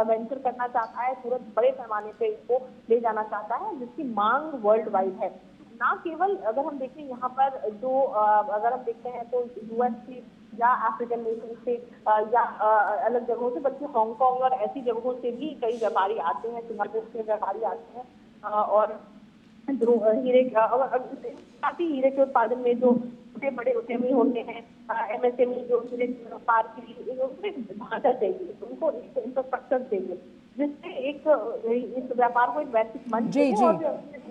वेंचर करना चाहता है, सूरत बड़े पैमाने पे इसको ले जाना चाहता है, जिसकी मांग वर्ल्ड वाइड है। ना केवल अगर हम देखें यहाँ पर जो अगर हम देखते हैं तो यूएस से या अफ्रीकन नेशन से या अलग जगहों से, बल्कि हांगकांग और ऐसी जगहों से भी कई व्यापारी आते हैं, सिंगापुर से व्यापारी आते हैं। और हीरे काफी हीरे के उत्पादन में जो छोटे बड़े उद्यमी होते हैं, एमएसएमई जो हीरे व्यापार के लिए उनको ढांचा चाहिए, उनको एक इंफ्रास्ट्रक्चर चाहिए जिससे एक इस व्यापार को एक वैश्विक मंच मिले और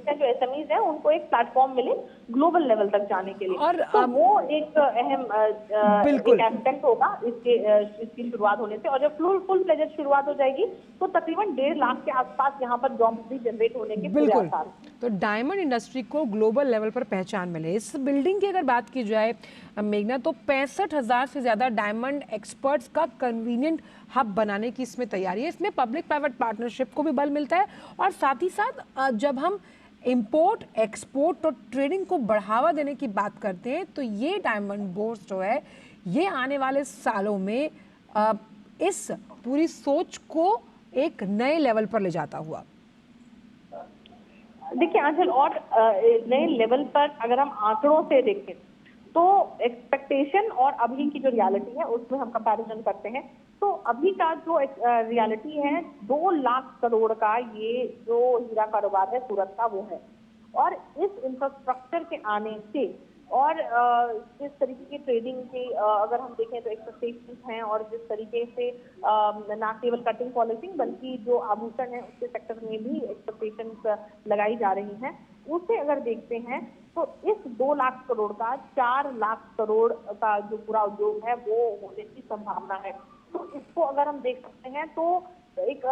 जो एसएमईज हैं उनको एक प्लेटफॉर्म मिले ग्लोबल लेवल तक जाने के लिए। और तो वो एक अहम एस्पेक्ट होगा इसकी शुरुआत होने से। और जब फुल फ्लेजेड शुरुआत हो जाएगी तो तकरीबन 1.5 लाख के आसपास यहाँ पर जॉब भी जनरेट होने के पूरे आसार। तो डायमंड इंडस्ट्री को ग्लोबल लेवल पर पहचान मिले। इस बिल्डिंग की अगर बात की जाए मेघना, तो 65,000 से ज्यादा डायमंड एक्सपर्ट्स का कन्वीनियंट हब बनाने की इसमें तैयारी है। इसमें पब्लिक प्राइवेट पार्टनरशिप को भी बल मिलता है और साथ ही साथ जब हम इंपोर्ट, एक्सपोर्ट और ट्रेडिंग को बढ़ावा देने की बात करते हैं तो ये डायमंड बोर्स जो है ये आने वाले सालों में इस पूरी सोच को एक नए लेवल पर ले जाता हुआ। देखिए आंचल, और नए लेवल पर अगर हम आंकड़ों से देखें तो एक्सपेक्टेशन और अभी की जो रियलिटी है उसमें हम कंपैरिजन करते हैं, तो अभी का जो रियलिटी है 2 लाख करोड़ का ये जो हीरा कारोबार है सूरत का वो है। और इस इंफ्रास्ट्रक्चर के आने से और जिस तरीके की ट्रेडिंग की अगर हम देखें तो एक्सपेक्टेशंस हैं, और जिस तरीके से ना केवल कटिंग पॉलिशिंग बल्कि जो आभूषण है उसके सेक्टर में भी एक्सपेक्टेशंस लगाई जा रही हैं, उसे अगर देखते हैं तो इस 2 लाख करोड़ का 4 लाख करोड़ का जो पूरा उद्योग है वो होने की संभावना है। तो इसको अगर हम देख सकते हैं तो एक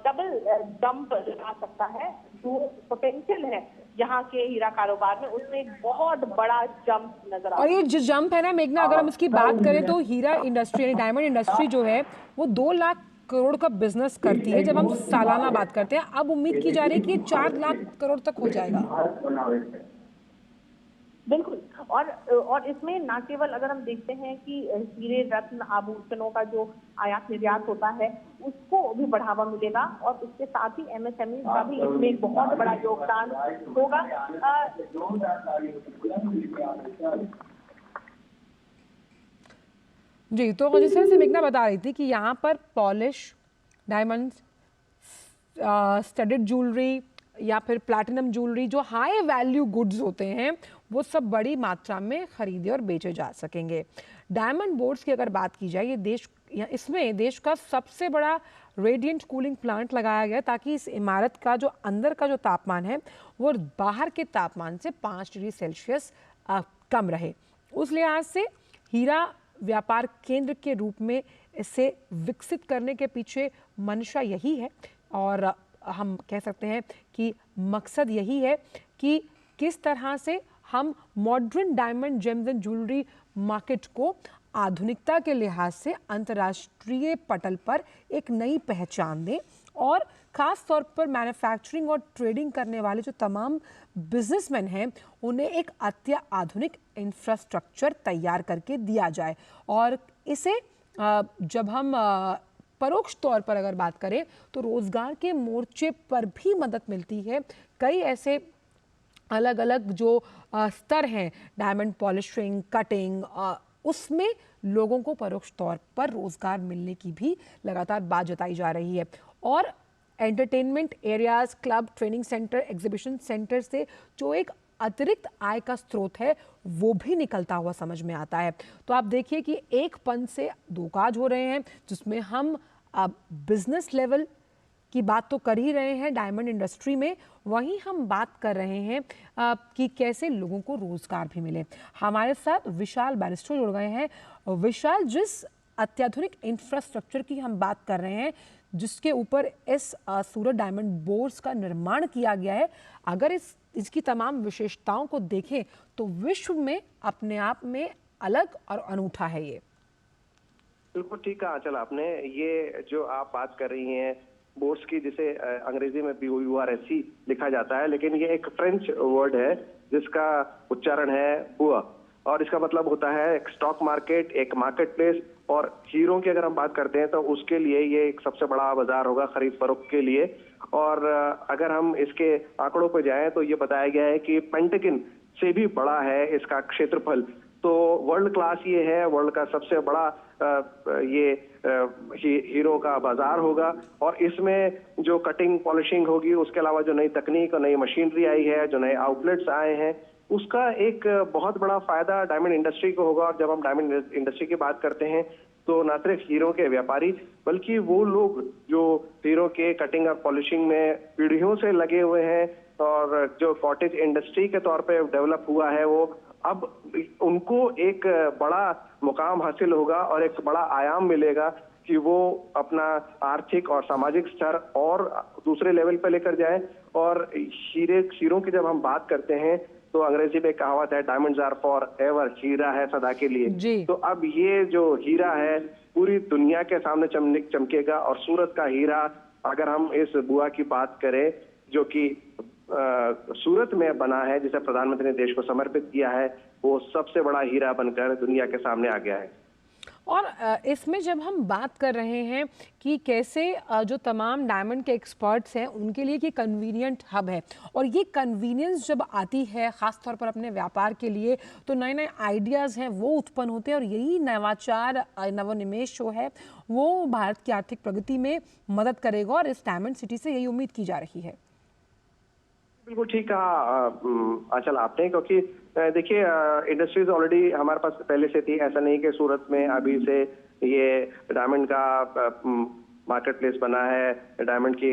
डबल जंप लगा सकता है। जो पोटेंशियल है यहाँ के हीरा कारोबार में उसमें एक बहुत बड़ा जंप नजर आता और है। ये जो जंप है ना मेघना, अगर हम इसकी बात करें तो हीरा इंडस्ट्री यानी डायमंड इंडस्ट्री जो है वो 2 लाख करोड़ का बिजनेस करती है जब हम सालाना बात करते हैं। अब उम्मीद की जा रही है कि ये 4 लाख करोड़ तक हो जाएगा। बिल्कुल। और इसमें ना केवल अगर हम देखते हैं कि हीरे रत्न आभूषणों का जो आयात निर्यात होता है उसको भी बढ़ावा मिलेगा, और इसके साथ ही एमएसएमई का भी इसमें एक बहुत बड़ा योगदान होगा। जी, तो जिस तरह से मेघना बता रही थी कि यहाँ पर पॉलिश, डायमंड, स्टडेड ज्वेलरी या फिर प्लैटिनम ज्वेलरी जो हाई वैल्यू गुड्स होते हैं वो सब बड़ी मात्रा में खरीदे और बेचे जा सकेंगे। डायमंड बोर्ड्स की अगर बात की जाए, ये इसमें देश का सबसे बड़ा रेडिएंट कूलिंग प्लांट लगाया गया ताकि इस इमारत का जो अंदर का जो तापमान है वो बाहर के तापमान से 5 डिग्री सेल्सियस कम रहे। उस लिहाज से हीरा व्यापार केंद्र के रूप में इसे विकसित करने के पीछे मंशा यही है, और हम कह सकते हैं कि मकसद यही है कि किस तरह से हम modern diamond James and jewellery market को आधुनिकता के लिहाज से अंतर्राष्ट्रीय पटल पर एक नई पहचान दें, और ख़ास तौर पर मैन्युफैक्चरिंग और ट्रेडिंग करने वाले जो तमाम बिजनेसमैन हैं उन्हें एक अत्याधुनिक इंफ्रास्ट्रक्चर तैयार करके दिया जाए। और इसे जब हम परोक्ष तौर पर अगर बात करें तो रोज़गार के मोर्चे पर भी मदद मिलती है। कई ऐसे अलग अलग जो स्तर हैं, डायमंड पॉलिशिंग, कटिंग, उसमें लोगों को परोक्ष तौर पर रोज़गार मिलने की भी लगातार बात जताई जा रही है। और entertainment areas, club, training centre, exhibition centre से जो एक अतिरिक्त आय का स्रोत है वो भी निकलता हुआ समझ में आता है। तो आप देखिए कि एक पन से दो काज हो रहे हैं, जिसमें हम बिजनेस लेवल की बात तो कर ही रहे हैं डायमंड इंडस्ट्री में, वहीं हम बात कर रहे हैं कि कैसे लोगों को रोजगार भी मिले। हमारे साथ विशाल बैरिस्टर जुड़ गए हैं। विशाल, जिस अत्याधुनिक इंफ्रास्ट्रक्चर की हम बात कर रहे हैं जिसके ऊपर इस सूरत डायमंड बोर्ड्स का निर्माण किया गया है, अगर इसकी तमाम विशेषताओं को देखें तो विश्व में अपने आप में अलग और अनूठा है ये। बिल्कुल ठीक कहा आंचल आपने। ये जो आप बात कर रही हैं बोर्ड्स की, जिसे अंग्रेजी में BOURSE लिखा जाता है, लेकिन ये एक फ्रेंच वर्ड है जिसका उच्चारण है बुआ, और इसका मतलब होता है एक स्टॉक मार्केट, एक मार्केट प्लेस। और हीरों की अगर हम बात करते हैं तो उसके लिए ये एक सबसे बड़ा बाजार होगा खरीद फरोख्त के लिए। और अगर हम इसके आंकड़ों पर जाएं तो ये बताया गया है कि पेंटागन से भी बड़ा है इसका क्षेत्रफल। तो वर्ल्ड क्लास ये है, वर्ल्ड का सबसे बड़ा ये हीरो का बाजार होगा। और इसमें जो कटिंग पॉलिशिंग होगी, उसके अलावा जो नई तकनीक और नई मशीनरी आई है, जो नए आउटलेट्स आए हैं, उसका एक बहुत बड़ा फायदा डायमंड इंडस्ट्री को होगा। और जब हम डायमंड इंडस्ट्री की बात करते हैं तो न सिर्फ हीरो के व्यापारी बल्कि वो लोग जो हीरो के कटिंग और पॉलिशिंग में पीढ़ियों से लगे हुए हैं और जो कॉटेज इंडस्ट्री के तौर पे डेवलप हुआ है, वो अब उनको एक बड़ा मुकाम हासिल होगा और एक बड़ा आयाम मिलेगा कि वो अपना आर्थिक और सामाजिक स्तर और दूसरे लेवल पर लेकर जाए। और हीरों की जब हम बात करते हैं तो अंग्रेजी में कहावत है, डायमंड्स आर फॉर एवर, हीरा है सदा के लिए। तो अब ये जो हीरा है पूरी दुनिया के सामने चमकेगा। और सूरत का हीरा, अगर हम इस बुआ की बात करें जो कि सूरत में बना है, जिसे प्रधानमंत्री ने देश को समर्पित किया है, वो सबसे बड़ा हीरा बनकर दुनिया के सामने आ गया है। और इसमें जब हम बात कर रहे हैं कि कैसे जो तमाम डायमंड के एक्सपर्ट्स हैं उनके लिए कि कन्वीनियंट हब है, और ये कन्वीनियंस जब आती है ख़ास तौर पर अपने व्यापार के लिए, तो नए नए आइडियाज़ हैं वो उत्पन्न होते हैं, और यही नवाचार नवोन्मेष जो है वो भारत की आर्थिक प्रगति में मदद करेगा, और इस डायमंड सिटी से यही उम्मीद की जा रही है। बिल्कुल ठीक कहा आंचल आपने, क्योंकि देखिए इंडस्ट्रीज ऑलरेडी हमारे पास पहले से थी। ऐसा नहीं कि सूरत में अभी से ये डायमंड का मार्केट प्लेस बना है, डायमंड की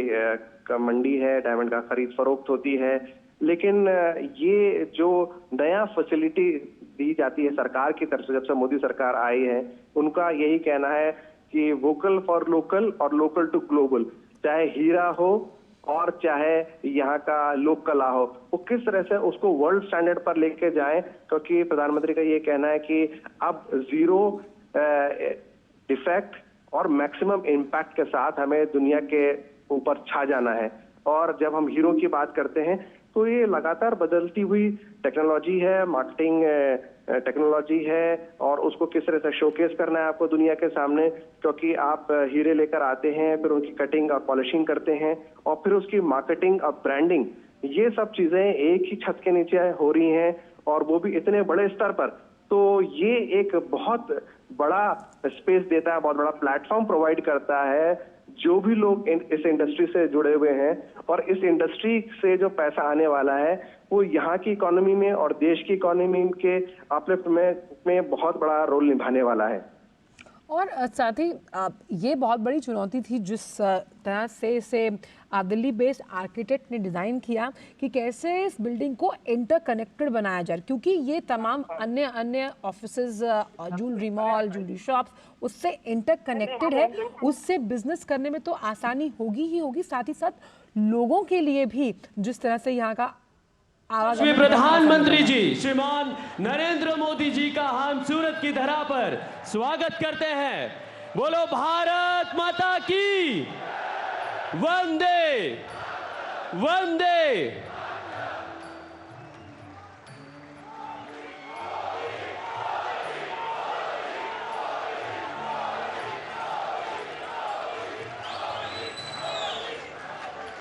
मंडी है, डायमंड का खरीद फरोख्त होती है। लेकिन ये जो नया फैसिलिटी दी जाती है सरकार की तरफ से, जब से मोदी सरकार आई है, उनका यही कहना है कि वोकल फॉर लोकल और लोकल टू ग्लोबल, चाहे हीरा हो और चाहे यहाँ का लोक कला हो, वो किस तरह से उसको वर्ल्ड स्टैंडर्ड पर लेके जाएं। क्योंकि प्रधानमंत्री का ये कहना है कि अब जीरो डिफेक्ट और मैक्सिमम इम्पैक्ट के साथ हमें दुनिया के ऊपर छा जाना है। और जब हम हीरो की बात करते हैं तो ये लगातार बदलती हुई टेक्नोलॉजी है, मार्केटिंग टेक्नोलॉजी है, और उसको किस तरह से शोकेस करना है आपको दुनिया के सामने। क्योंकि आप हीरे लेकर आते हैं, फिर उनकी कटिंग और पॉलिशिंग करते हैं, और फिर उसकी मार्केटिंग और ब्रांडिंग, ये सब चीजें एक ही छत के नीचे हो रही हैं, और वो भी इतने बड़े स्तर पर। तो ये एक बहुत बड़ा स्पेस देता है, बहुत बड़ा प्लेटफॉर्म प्रोवाइड करता है जो भी लोग इस इंडस्ट्री से जुड़े हुए हैं, और इस इंडस्ट्री से जो पैसा आने वाला है वो यहाँ की इकोनॉमी में और देश की इकोनॉमी के अपलिफ्ट में बहुत बड़ा रोल निभाने वाला है। और साथ ही ये बहुत बड़ी चुनौती थी जिस तरह से इसे दिल्ली बेस्ड आर्किटेक्ट ने डिज़ाइन किया कि कैसे इस बिल्डिंग को इंटरकनेक्टेड बनाया जाए, क्योंकि ये तमाम अन्य offices, jewellery mall, jewellery shops उससे इंटरकनेक्टेड है। उससे बिजनेस करने में तो आसानी होगी ही होगी, साथ ही साथ लोगों के लिए भी जिस तरह से यहाँ का श्री प्रधानमंत्री जी श्रीमान नरेंद्र मोदी जी का हम सूरत की धरा पर स्वागत करते हैं। बोलो भारत माता की वंदे वंदे।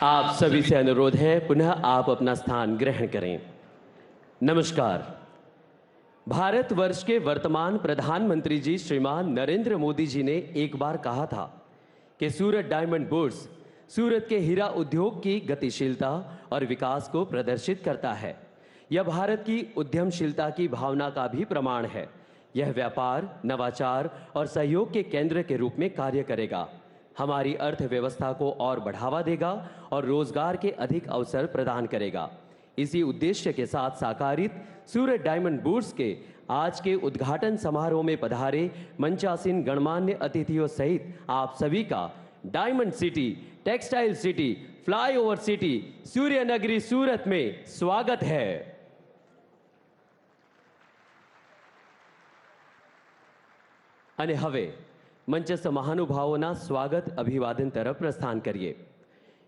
आप सभी से अनुरोध है पुनः आप अपना स्थान ग्रहण करें। नमस्कार। भारतवर्ष के वर्तमान प्रधानमंत्री जी श्रीमान नरेंद्र मोदी जी ने एक बार कहा था कि सूरत डायमंड बुर्स सूरत के हीरा उद्योग की गतिशीलता और विकास को प्रदर्शित करता है। यह भारत की उद्यमशीलता की भावना का भी प्रमाण है। यह व्यापार, नवाचार और सहयोग के केंद्र के रूप में कार्य करेगा, हमारी अर्थव्यवस्था को और बढ़ावा देगा और रोजगार के अधिक अवसर प्रदान करेगा। इसी उद्देश्य के साथ साकारित सूरत डायमंड बुर्स के आज के उद्घाटन समारोह में पधारे मंचासीन गणमान्य अतिथियों सहित आप सभी का diamond city, textile city, flyover city, सूर्य नगरी सूरत में स्वागत है। અને હવે મંચસ્થ મહાનુભાવોના સ્વાગત અભિવાદન તરફ પ્રસ્થાન કરીએ।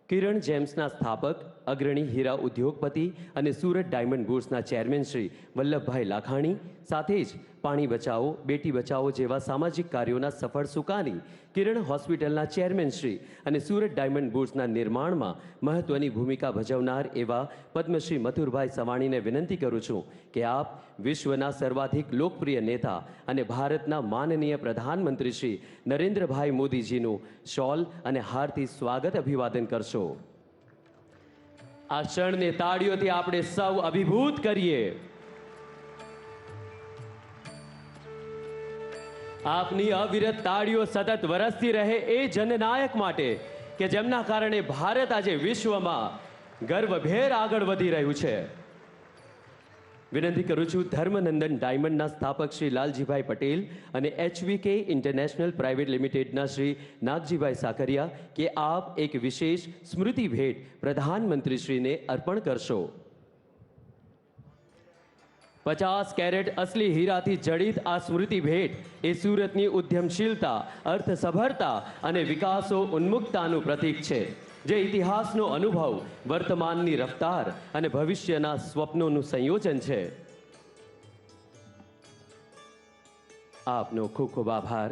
કિરણ જેમ્સના સ્થાપક, અગ્રણી હીરા ઉદ્યોગપતિ અને સુરત ડાયમંડ બુર્સના ચેરમેન શ્રી વલ્લભભાઈ લાખાણી, સાથે જ પાણી બચાવો, બેટી બચાવો જેવા સામાજિક કાર્યોના સફળ સુકાની કિરણ હોસ્પિટલના ચેરમેન શ્રી અને સુરત ડાયમંડ બુર્સના નિર્માણમાં મહત્વની ભૂમિકા ભજવનાર એવા પદ્મશ્રી મથુરભાઈ સવાણીને વિનંતી કરું છું કે આપ વિશ્વના સર્વાધિક લોકપ્રિય નેતા અને ભારતના માનનીય પ્રધાનમંત્રી શ્રી નરેન્દ્રભાઈ મોદીજીનું શોલ અને હારથી સ્વાગત અભિવાદન કરશો। આ ક્ષણને તાળીઓથી આપણે સૌ અભિભૂત કરીએ। આપની અવિરત તાળીઓ સતત વરસતી રહે એ જનનાયક માટે કે જેમના કારણે ભારત આજે વિશ્વમાં ગર્વભેર આગળ વધી રહ્યું છે। વિનંતી કરું છું ધર્મનંદન ડાયમંડના સ્થાપક શ્રી લાલજીભાઈ પટેલ અને HVK ઇન્ટરનેશનલ પ્રાઇવેટ લિમિટેડના શ્રી નાગજીભાઈ સાકરિયા કે આપ એક વિશેષ સ્મૃતિ ભેટ પ્રધાનમંત્રીશ્રીને અર્પણ કરશો। 50 કેરેટ અસલી હીરાથી જડિત આ સ્મૃતિ ભેટ એ સુરતની ઉદ્યમશીલતા, અર્થસભરતા અને વિકાસો ઉન્મુક્તાનું પ્રતીક છે, જે ઇતિહાસનો અનુભવ, વર્તમાનની રફતાર અને ભવિષ્યના સ્વપ્નોનું સંયોજન છે। આપનો ખૂબ ખૂબ આભાર.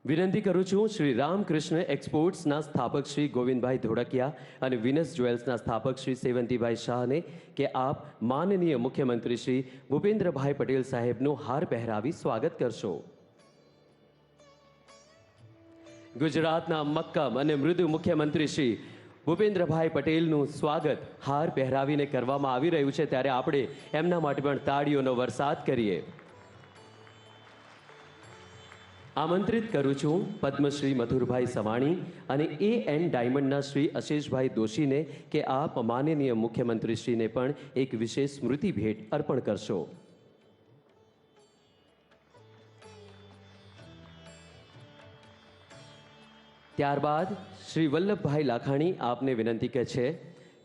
વિનંતી કરું છું શ્રી રામકૃષ્ણ એક્સપોર્ટ્સના સ્થાપક શ્રી ગોવિંદભાઈ ધોળકિયા અને વિનસ જ્વેલ્સના સ્થાપક શ્રી સેવંતીભાઈ શાહને કે આપ માનનીય મુખ્યમંત્રી શ્રી ભૂપેન્દ્રભાઈ પટેલ સાહેબનું હાર પહેરાવી સ્વાગત કરશો. ગુજરાતના મક્કમ અને મૃદુ મુખ્યમંત્રી શ્રી ભૂપેન્દ્રભાઈ પટેલનું સ્વાગત હાર પહેરાવીને કરવામાં આવી રહ્યું છે, ત્યારે આપણે એમના માટે પણ તાળીઓનો વરસાદ કરીએ. આમંત્રિત કરું છું પદ્મશ્રી મથુરભાઈ સવાણી અને AN ડાયમંડના શ્રી અશેષભાઈ દોશીને કે આપ માનનીય મુખ્યમંત્રીશ્રીને પણ એક વિશેષ સ્મૃતિ ભેટ અર્પણ કરશો. ત્યારબાદ શ્રી વલ્લભભાઈ લાખાણી આપને વિનંતી છે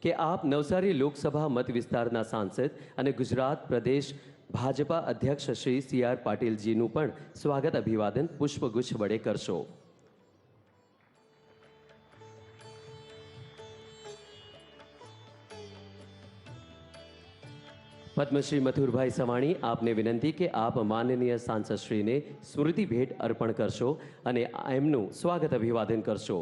કે આપ નવસારી લોકસભા મત વિસ્તારના સાંસદ અને ગુજરાત પ્રદેશ ભાજપા અધ્યક્ષ શ્રી CR પાટીલજીનું પણ સ્વાગત અભિવાદન પુષ્પગુચ્છ વડે કરશો. પદ્મશ્રી મથુરભાઈ સવાણી આપને વિનંતી કે આપ માનનીય સાંસદશ્રીને સ્મૃતિ ભેટ અર્પણ કરશો અને એમનું સ્વાગત અભિવાદન કરશો.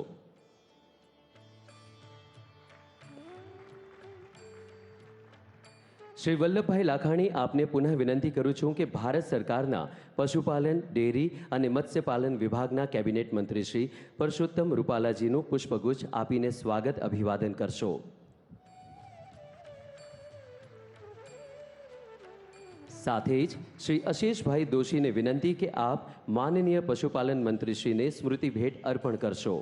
શ્રી વલ્લભભાઈ લાખાણી આપને પુનઃ વિનંતી કરું છું કે ભારત સરકારના પશુપાલન, ડેરી અને મત્સ્યપાલન વિભાગના કેબિનેટ મંત્રી શ્રી પરસોત્તમ રૂપાલાજીનું પુષ્પગુચ્છ આપીને સ્વાગત અભિવાદન કરશો. સાથે જ શ્રી અશેષભાઈ દોશીને વિનંતી કે આપ માનનીય પશુપાલન મંત્રીશ્રીને સ્મૃતિ ભેટ અર્પણ કરશો.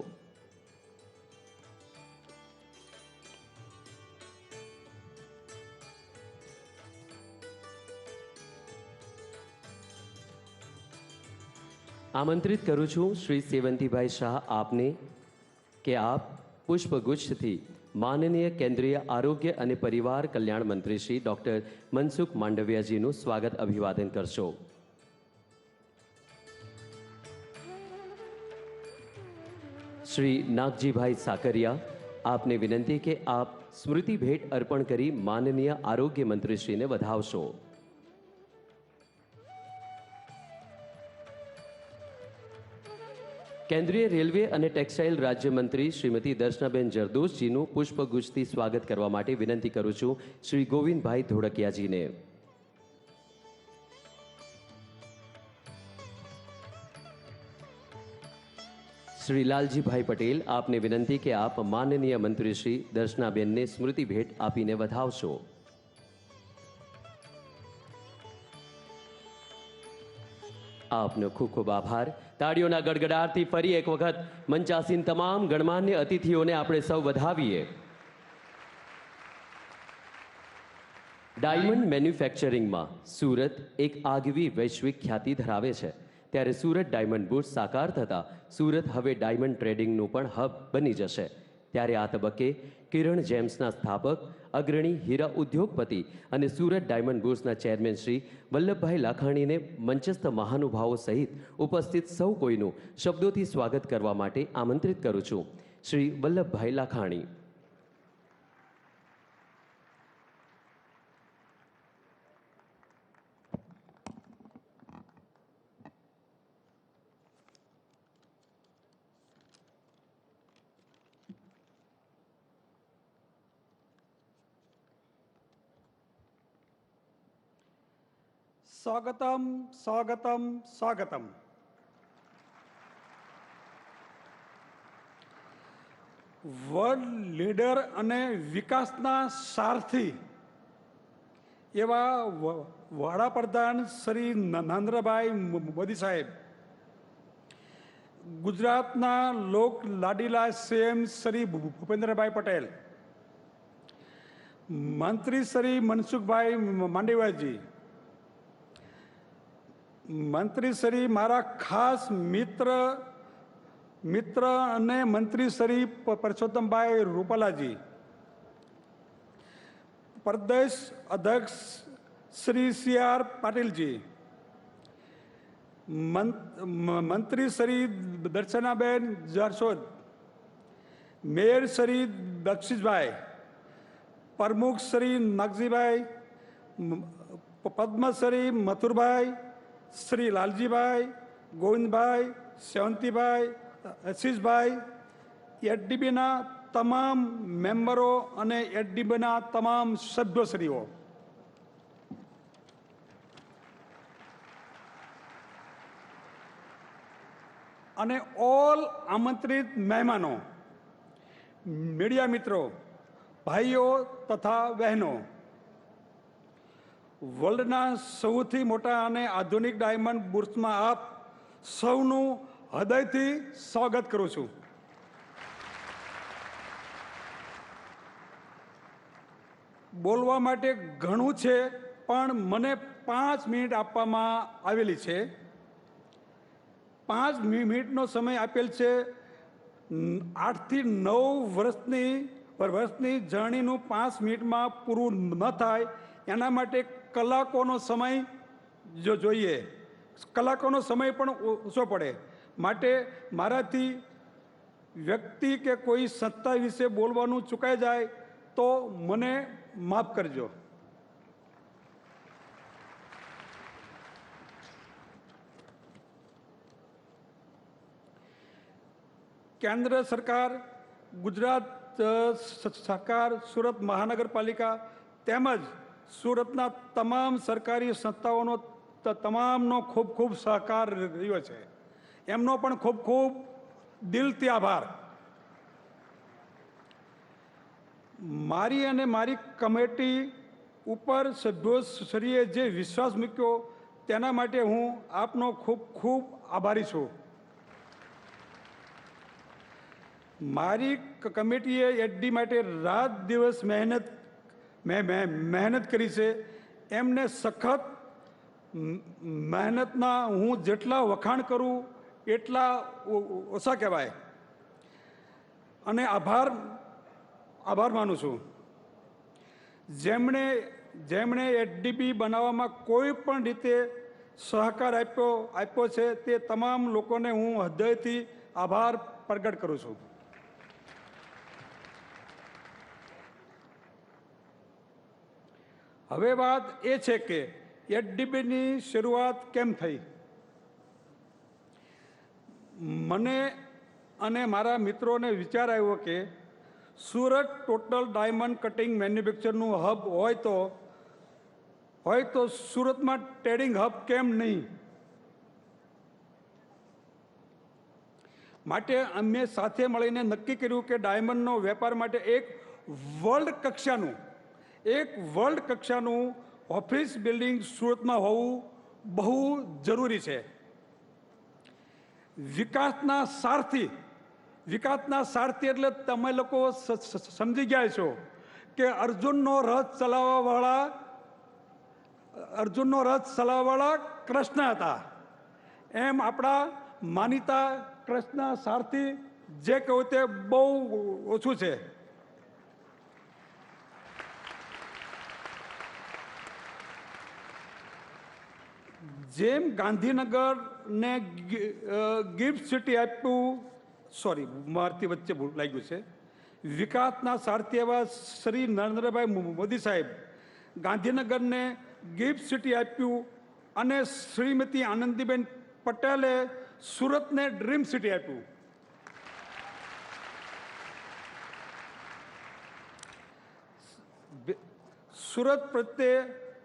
આમંત્રિત કરું છું શ્રી સેવંતીભાઈ શાહ આપને કે આપ પુષ્પગુચ્છથી માનનીય કેન્દ્રીય આરોગ્ય અને પરિવાર કલ્યાણ મંત્રી શ્રી ડૉક્ટર મનસુખ માંડવિયાજીનું સ્વાગત અભિવાદન કરશો. શ્રી નાગજીભાઈ સાકરિયા આપને વિનંતી કે આપ સ્મૃતિ ભેટ અર્પણ કરી માનનીય આરોગ્ય મંત્રીશ્રીને વધાવશો. કેન્દ્રીય રેલવે અને ટેક્સટાઇલ રાજ્યમંત્રી શ્રીમતી દર્શનાબેન જરદોશજીનું પુષ્પગુચ્છથી સ્વાગત કરવા માટે વિનંતી કરું છું શ્રી ગોવિંદભાઈ ધોળકિયાજીને. શ્રી લાલજીભાઈ પટેલ આપને વિનંતી કે આપ માનનીય મંત્રી શ્રી દર્શનાબેનને સ્મૃતિ ભેટ આપીને વધાવશો. આપનો ખૂબ ખૂબ આભાર. તાળીઓના ગડગડાટથી ફરી એક વખત મંચાસીન તમામ ગણમાન્ય અતિથિઓને આપણે સૌ વધાવીએ. ડાયમંડ મેન્યુફેક્ચરિંગમાં સુરત એક આગવી વૈશ્વિક ખ્યાતિ ધરાવે છે, ત્યારે સુરત ડાયમંડ બુર્સ સાકાર થતાં સુરત હવે ડાયમંડ ટ્રેડિંગનું પણ હબ બની જશે. ત્યારે આ તબક્કે કિરણ જેમ્સના સ્થાપક, અગ્રણી હીરા ઉદ્યોગપતિ અને સુરત ડાયમંડ બુર્સના ચેરમેન શ્રી વલ્લભભાઈ લાખાણીને મંચસ્થ મહાનુભાવો સહિત ઉપસ્થિત સૌ કોઈનું શબ્દોથી સ્વાગત કરવા માટે આમંત્રિત કરું છું. શ્રી વલ્લભભાઈ લાખાણી. સ્વાગતમ સ્વાગતમ સ્વાગતમ. વર્લ્ડ લીડર અને વિકાસના સારથી એવા વડાપ્રધાન શ્રી નરેન્દ્રભાઈ મોદી સાહેબ, ગુજરાતના લોક લાડીલા CM શ્રી ભૂપેન્દ્રભાઈ પટેલ, મંત્રી શ્રી મનસુખભાઈ માંડવિયાજી, મંત્રી શ્રી મારા ખાસ મિત્ર અને મંત્રી શ્રી પરસોત્તમભાઈ રૂપાલાજી, પ્રદેશ અધ્યક્ષ શ્રી CR પાટીલજી, મંત્રી શ્રી દર્શનાબેન જારસોદ, મેયર શ્રી દક્ષિશભાઈ, પ્રમુખ શ્રી નાગજીભાઈ, પદ્મશ્રી મથુરભાઈ, શ્રી લાલજીભાઈ, ગોવિંદભાઈ, સેવંતીભાઈ, આશીષભાઈ, એડીબીના તમામ મેમ્બરો અને એડીબીના તમામ સભ્યશ્રીઓ, અને ઓલ આમંત્રિત મહેમાનો, મીડિયા મિત્રો, ભાઈઓ તથા બહેનો, વર્લ્ડના સૌથી મોટા અને આધુનિક ડાયમંડ બુર્સમાં આપ સૌનું હૃદયથી સ્વાગત કરું છું. બોલવા માટે ઘણું છે, પણ મને 5 મિનિટ આપવામાં આવેલી છે. 5 મિનિટનો સમય આપેલ છે. 8 થી 9 વર્ષની જર્નીનું 5 મિનિટમાં પૂરું ન થાય, એના માટે કલાકોનો સમય જોઈએ. કલાકોનો સમય પણ ઓછો પડે. માટે મારાથી વ્યક્તિ કે કોઈ સત્તા વિશે બોલવાનું ચૂકાઈ જાય તો મને માફ કરજો. કેન્દ્ર સરકાર, ગુજરાત સરકાર, સુરત મહાનગરપાલિકા તેમજ સુરતના તમામ સરકારી સંસ્થાઓનો તમામનો ખૂબ ખૂબ સહકાર રહ્યો છે. એમનો પણ ખૂબ ખૂબ દિલથી આભાર. મારી અને મારી કમિટી ઉપર સભ્યોશ્રીએ જે વિશ્વાસ મૂક્યો તેના માટે હું આપનો ખૂબ ખૂબ આભારી છું. મારી કમિટીએ એડી માટે રાત દિવસ મહેનત કરી છે. એમને સખત મહેનતના હું જેટલા વખાણ કરું એટલા ઓછા કહેવાય, અને આભાર માનું છું. જેમણે એડીબી બનાવવામાં કોઈ પણ રીતે સહકાર આપ્યો છે તે તમામ લોકોને હું હૃદયથી આભાર પ્રગટ કરું છું. હવે વાત એ છે કે એડીબીની શરૂઆત કેમ થઈ. મને અને મારા મિત્રોને વિચાર આવ્યો કે સુરત ટોટલ ડાયમંડ કટિંગ મેન્યુફેક્ચરનું હબ હોય તો સુરતમાં ટ્રેડિંગ હબ કેમ નહીં. માટે અમે સાથે મળીને નક્કી કર્યું કે ડાયમંડનો વેપાર માટે એક વર્લ્ડ કક્ષાનું ઓફિસ બિલ્ડિંગ સુરતમાં હોવું બહુ જરૂરી છે. વિકાસના સારથી એટલે તમે લોકો સમજી ગયા છો કે અર્જુનનો રથ ચલાવવાવાળા કૃષ્ણ હતા. એમ આપણા માનીતા કૃષ્ણ સારથી જે કહું તે બહુ ઓછું છે. જેમ ગાંધીનગરને ગિફ્ટ સિટી આપ્યું, સોરી મારથી વચ્ચે લાગ્યું છે, વિકાસના સારથી એવા શ્રી નરેન્દ્રભાઈ મોદી સાહેબ ગાંધીનગરને ગિફ્ટ સિટી આપ્યું, અને શ્રીમતી આનંદીબેન પટેલે સુરતને ડ્રીમ સિટી આપ્યું. સુરત પ્રત્યે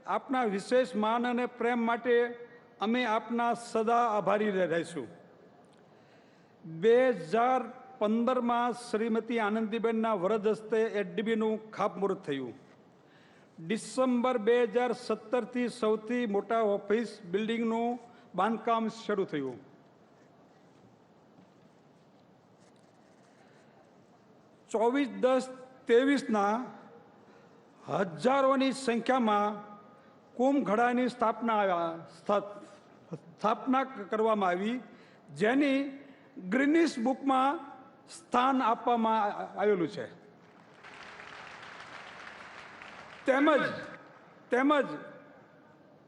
આપના વિશેષ માન અને પ્રેમ માટે અમે આપના સદા આભારી રહીશું. 2015માં શ્રીમતી આનંદીબેનના વરદ હસ્તે એડીબીનું ખાતમુહૂર્ત થયું. ડિસેમ્બર 2017થી સૌથી મોટા ઓફિસ બિલ્ડિંગનું બાંધકામ શરૂ થયું. ચોવીસ-10-23ના હજારોની સંખ્યામાં કુંભઘડાની સ્થાપના કરવામાં આવી, જેની ગ્રીનિસ બુકમાં સ્થાન આપવામાં આવેલું છે.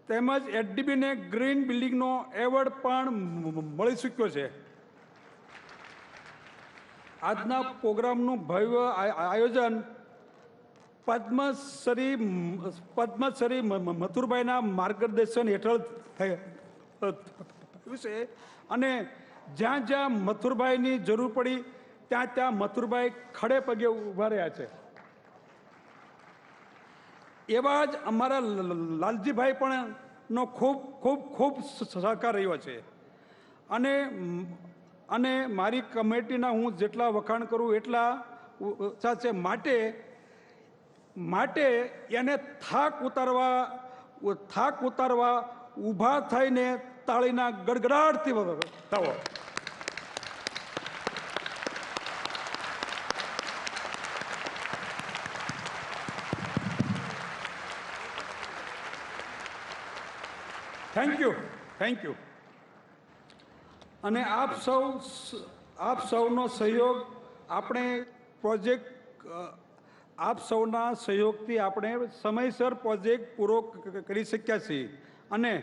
તેમજ એડીબીને ગ્રીન બિલ્ડિંગનો એવોર્ડ પણ મળી ચૂક્યો છે. આજના પ્રોગ્રામનું ભવ્ય આયોજન પદ્મશ્રી મથુરભાઈના માર્ગદર્શન હેઠળ થયું છે અને જ્યાં જ્યાં મથુરભાઈની જરૂર પડી ત્યાં ત્યાં મથુરભાઈ ખડે પગે ઊભા રહ્યા છે. એવા જ અમારા લાલજીભાઈ પણ નો ખૂબ ખૂબ ખૂબ સહકાર રહ્યો છે અને મારી કમિટીના હું જેટલા વખાણ કરું એટલા ઓછા છે. માટે એને થાક ઉતારવા ઊભા થઈને તાળીના ગડગડાટથી થવો. Thank you. અને આપ સૌનો સહયોગ આપણે પ્રોજેક્ટ આપ સૌના સહયોગથી આપણે સમયસર પ્રોજેક્ટ પૂરો કરી શક્યા છીએ અને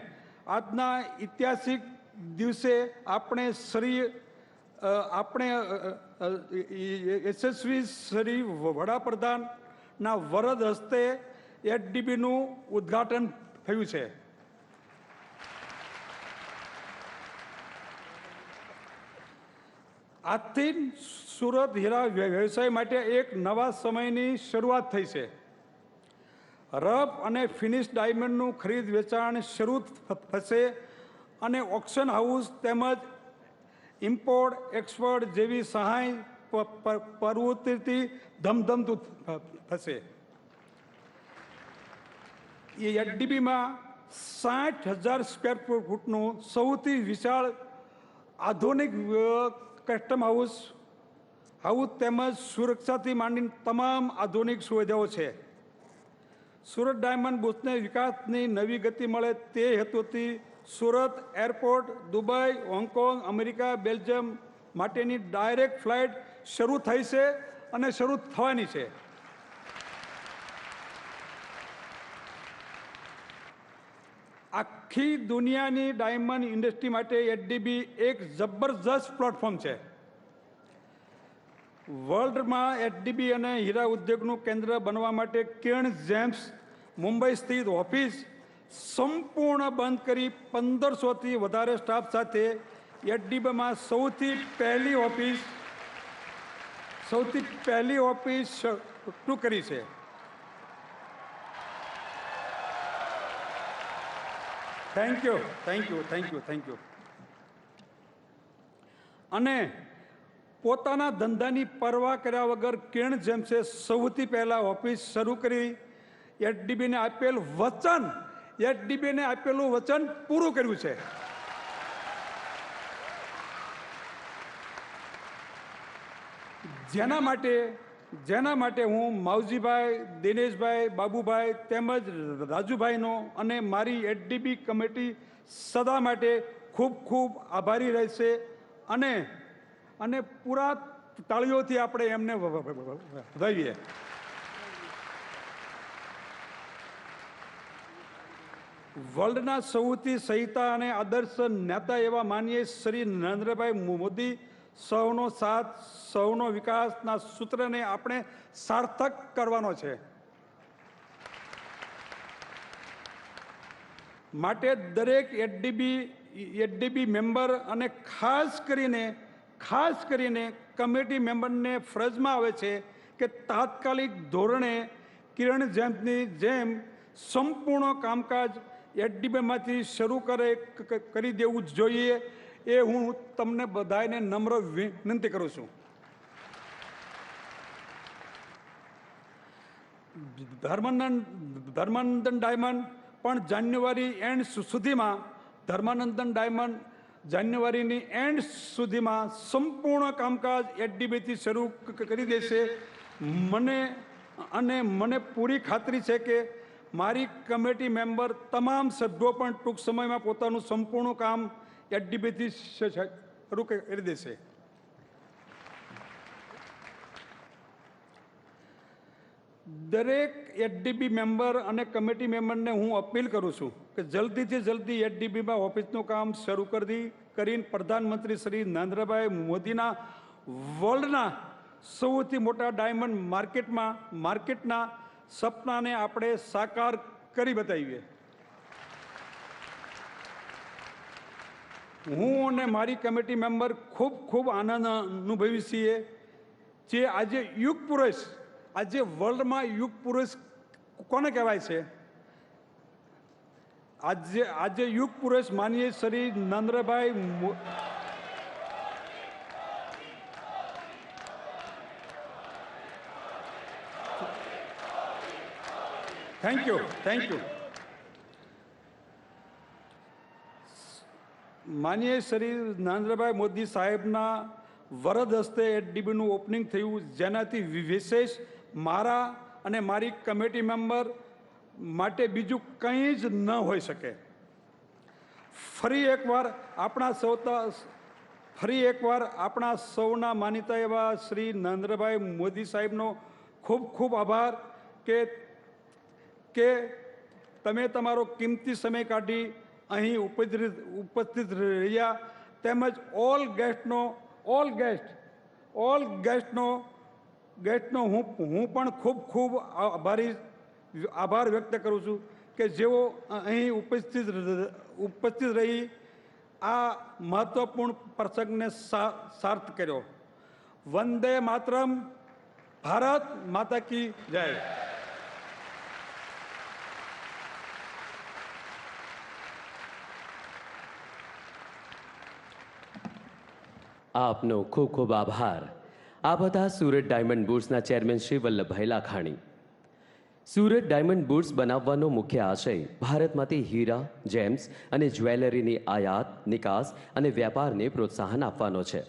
આજના ઐતિહાસિક દિવસે આપણે યશસ્વી શ્રી વડાપ્રધાનના વરદ હસ્તે એચડીબીનું ઉદ્ઘાટન થયું છે. આજથી સુરત હીરા વ્યવસાય માટે એક નવા સમયની શરૂઆત થઈ છે. રફ અને ફિનિશ ડાયમંડનું ખરીદ વેચાણ શરૂ થશે અને ઓક્શન હાઉસ તેમજ ઇમ્પોર્ટ એક્સપોર્ટ જેવી સહાય પ્રવૃત્તિથી ધમધમતું થશે. એચડીબીમાં 60,000 સ્ક્વેર ફૂટનું સૌથી વિશાળ આધુનિક કસ્ટમ હાઉસ તેમજ સુરક્ષાથી માંડીને તમામ આધુનિક સુવિધાઓ છે. સુરત ડાયમંડ બુથને વિકાસની નવી ગતિ મળે તે હેતુથી Surat airport Dubai, Hong Kong, America, Belgium માટેની ડાયરેક્ટ ફ્લાઇટ શરૂ થઈ છે અને શરૂ થવાની છે. આખી દુનિયાની ડાયમંડ ઇન્ડસ્ટ્રી માટે એચડીબી એક જબરજસ્ત પ્લેટફોર્મ છે. વર્લ્ડમાં એચડીબી અને હીરા ઉદ્યોગનું કેન્દ્ર બનવા માટે કિરણ જેમ્સ મુંબઈ સ્થિત ઓફિસ સંપૂર્ણ બંધ કરી 1500થી વધારે સ્ટાફ સાથે એચડીબીમાં સૌથી પહેલી ઓફિસ શરૂ કરી છે. Thank you. અને પોતાના ધંધાની પરવા કર્યા વગર કિરણ જેમ્સે સૌથી પહેલા ઓફિસ શરૂ કરી એચડીબીને આપેલું વચન પૂરું કર્યું છે. જેના માટે હું માવજીભાઈ, દિનેશભાઈ, બાબુભાઈ તેમજ રાજુભાઈનો અને મારી એચડીબી કમિટી સદા માટે ખૂબ ખૂબ આભારી રહેશે અને પૂરા તાળીઓથી આપણે એમને વધાવીએ. વર્લ્ડના સૌથી સહિતા અને આદર્શ નેતા એવા માનીએ શ્રી નરેન્દ્રભાઈ મોદી સૌનો સાથ, સૌનો વિકાસના સૂત્રને આપણે સાર્થક કરવાનો છે. માટે દરેક એચડીબી મેમ્બર અને ખાસ કરીને કમિટી મેમ્બરને ફરજમાં આવે છે કે તાત્કાલિક ધોરણે કિરણ જેમ્સની જેમ સંપૂર્ણ કામકાજ એચડીબીમાંથી શરૂ કરી દેવું જોઈએ. એ હું તમને બધાને નમ્ર વિનંતી કરું છું. ધર્માનંદન ડાયમંડ પણ જાન્યુઆરીની એન્ડ સુધીમાં સંપૂર્ણ કામકાજ એચડીબીથી શરૂ કરી દેશે. મને પૂરી ખાતરી છે કે મારી કમિટી મેમ્બર તમામ સભ્યો પણ ટૂંક સમયમાં પોતાનું સંપૂર્ણ કામ એચડીબીથી શરૂ કરી દેશે. દરેક એચડીબી મેમ્બર અને કમિટી મેમ્બરને હું અપીલ કરું છું કે જલ્દીથી જલ્દી એચડીબીમાં ઓફિસનું કામ શરૂ કરીને પ્રધાનમંત્રી શ્રી નરેન્દ્રભાઈ મોદીના વર્લ્ડના સૌથી મોટા ડાયમંડ માર્કેટના સપનાને આપણે સાકાર કરી બતાવીએ. હું અને મારી કમિટી મેમ્બર ખૂબ ખૂબ આનંદ અનુભવી છીએ જે આજે યુગ પુરુષ, આજે વર્લ્ડમાં યુગ પુરુષ કોને કહેવાય છે? આજે યુગ પુરુષ માનીએ શ્રી નરેન્દ્રભાઈ થેન્ક યુ માનીએ શ્રી નરેન્દ્રભાઈ મોદી સાહેબના વરદ હસ્તે એડીબીનું ઓપનિંગ થયું, જેનાથી વિશેષ મારા અને મારી કમિટી મેમ્બર માટે બીજું કંઈ જ ન હોઈ શકે. ફરી એકવાર આપણા સૌના માનીતા એવા શ્રી નરેન્દ્રભાઈ મોદી સાહેબનો ખૂબ ખૂબ આભાર કે તમે તમારો કિંમતી સમય કાઢી અહીં ઉપસ્થિત રહ્યા, તેમજ ઓલ ગેસ્ટનો હું પણ ખૂબ ખૂબ આભાર વ્યક્ત કરું છું કે જેઓ અહીં ઉપસ્થિત રહી આ મહત્વપૂર્ણ પ્રસંગને સાર્થ કર્યો. વંદે માતરમ. ભારત માતા કી જય. આપનો ખૂબ ખૂબ આભાર. આ બધા સુરત ડાયમંડ બુર્સના chairman Shri Vallabhbhai Lakhani. Surat diamond bourse બનાવવાનો મુખ્ય આશય ભારતમાંથી હીરા, જેમ્સ અને જ્વેલરીની આયાત, નિકાસ અને વ્યાપારને પ્રોત્સાહન આપવાનો છે.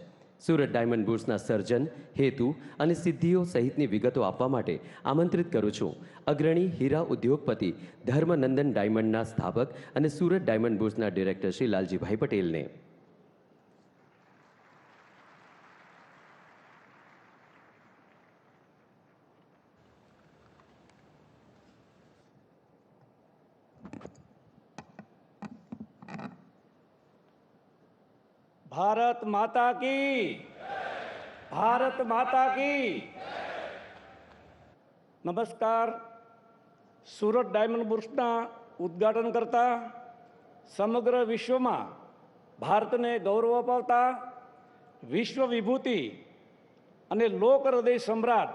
સુરત ડાયમંડ બુર્સના સર્જન, હેતુ અને સિદ્ધિઓ સહિતની વિગતો આપવા માટે આમંત્રિત કરું છું અગ્રણી હીરા ઉદ્યોગપતિ ધર્મનંદન ડાયમંડના સ્થાપક અને સુરત ડાયમંડ બુર્સના ડિરેક્ટર શ્રી લાલજીભાઈ પટેલને. भारत माता की, भारत माता की. नमस्कार. सूरत डायमंड बुर्सना उद्घाटन करता समग्र विश्वમાં ભારતને ગૌરવ અપાવતા વિશ્વ વિભૂતિ અને લોક હૃદય સમ્રાટ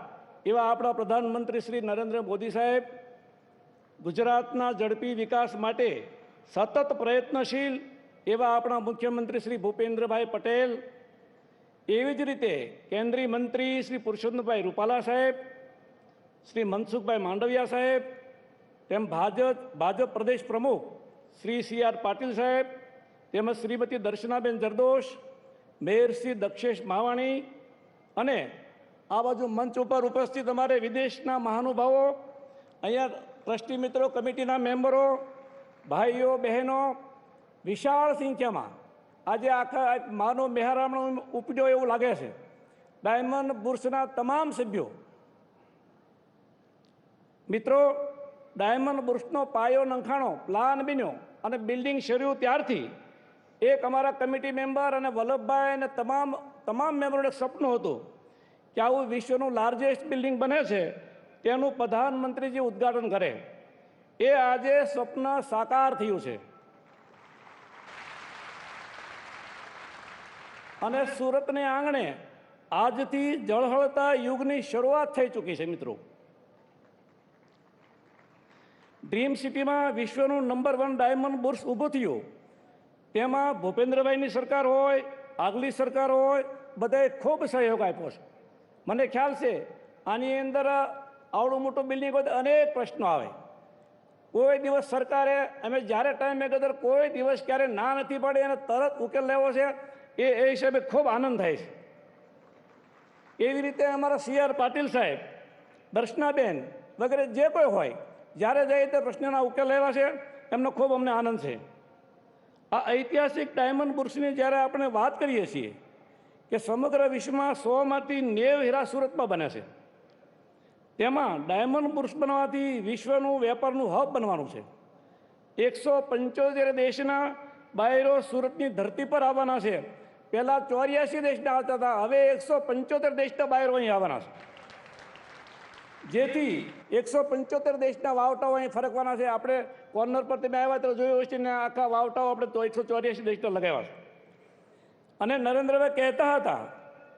એવા આપણા પ્રધાનમંત્રી શ્રી નરેન્દ્ર મોદી સાહેબ ગુજરાતના ઝડપી વિકાસ માટે સતત પ્રયત્નશીલ એવા આપણા મુખ્યમંત્રી શ્રી ભૂપેન્દ્રભાઈ પટેલ, એવી જ રીતે કેન્દ્રીય મંત્રી શ્રી પુરુષોત્તમભાઈ રૂપાલા સાહેબ, શ્રી મનસુખભાઈ માંડવિયા સાહેબ, તેમ ભાજપ પ્રદેશ પ્રમુખ શ્રી CR પાટીલ સાહેબ, તેમજ શ્રીમતી દર્શનાબેન જરદોશ, મેયર શ્રી દક્ષેશ માવાણી અને આ બાજુ મંચ ઉપર ઉપસ્થિત અમારે વિદેશના મહાનુભાવો, અહીંયા ટ્રસ્ટી મિત્રો, કમિટીના મેમ્બરો, ભાઈઓ બહેનો, વિશાળ સંખ્યામાં આજે આખા માનો મહેરામણો ઉપડ્યો એવું લાગે છે. ડાયમંડ બુર્સના તમામ સભ્યો મિત્રો, ડાયમંડ બુર્સનો પાયો નંખાણો, પ્લાન બન્યો અને બિલ્ડિંગ શરૂ ત્યારથી એક અમારા કમિટી મેમ્બર અને વલ્લભભાઈ અને તમામ મેમ્બરોને સપનું હતું કે આવું વિશ્વનું લાર્જેસ્ટ બિલ્ડિંગ બને છે, તેનું પ્રધાનમંત્રીજી ઉદ્ઘાટન કરે. એ આજે સ્વપ્ન સાકાર થયું છે અને સુરતને આંગણે આજથી ઝળહળતા યુગની શરૂઆત થઈ ચૂકી છે. મિત્રો, ડ્રીમ સિટીમાં વિશ્વનું નંબર 1 ડાયમંડ બુર્સ ઊભું થયું. તેમાં ભૂપેન્દ્રભાઈની સરકાર હોય, આગલી સરકાર હોય, બધાએ ખૂબ સહયોગ આપ્યો છે. મને ખ્યાલ છે આની અંદર આવડું મોટું બિલ્ડિંગ હોય અનેક પ્રશ્નો આવે. કોઈ દિવસ સરકારે અમે જ્યારે ટાઈમ મેગદર કોઈ દિવસ ક્યારે ના નથી પડે અને તરત ઉકેલ લેવો છે, એ હિસાબે ખૂબ આનંદ થાય છે. એવી રીતે અમારા CR પાટીલ સાહેબ, દર્શનાબેન વગેરે જે કોઈ હોય, જ્યારે જાય તે પ્રશ્નના ઉકેલ લેવા છે, એમનો ખૂબ અમને આનંદ છે. આ ઐતિહાસિક ડાયમંડ બુર્સની જ્યારે આપણે વાત કરીએ છીએ કે સમગ્ર વિશ્વમાં 100માંથી 90 હીરા સુરતમાં બને છે, તેમાં ડાયમંડ બુર્સ બનવાથી વિશ્વનું વેપારનું હબ બનવાનું છે. 175 દેશના બાયરો સુરતની ધરતી પર આવવાના છે. પહેલાં 84 દેશના આવતા હતા, હવે 175 દેશના બાયરો અહીં આવવાના છે, જેથી 175 દેશના વાવટાઓ અહીં ફરકવાના છે. આપણે કોર્નર પર તમે આવ્યા તો જોયું હશે ને, આખા વાવટાઓ આપણે તો 184 દેશના લગાવ્યા છે. અને નરેન્દ્રભાઈ કહેતા હતા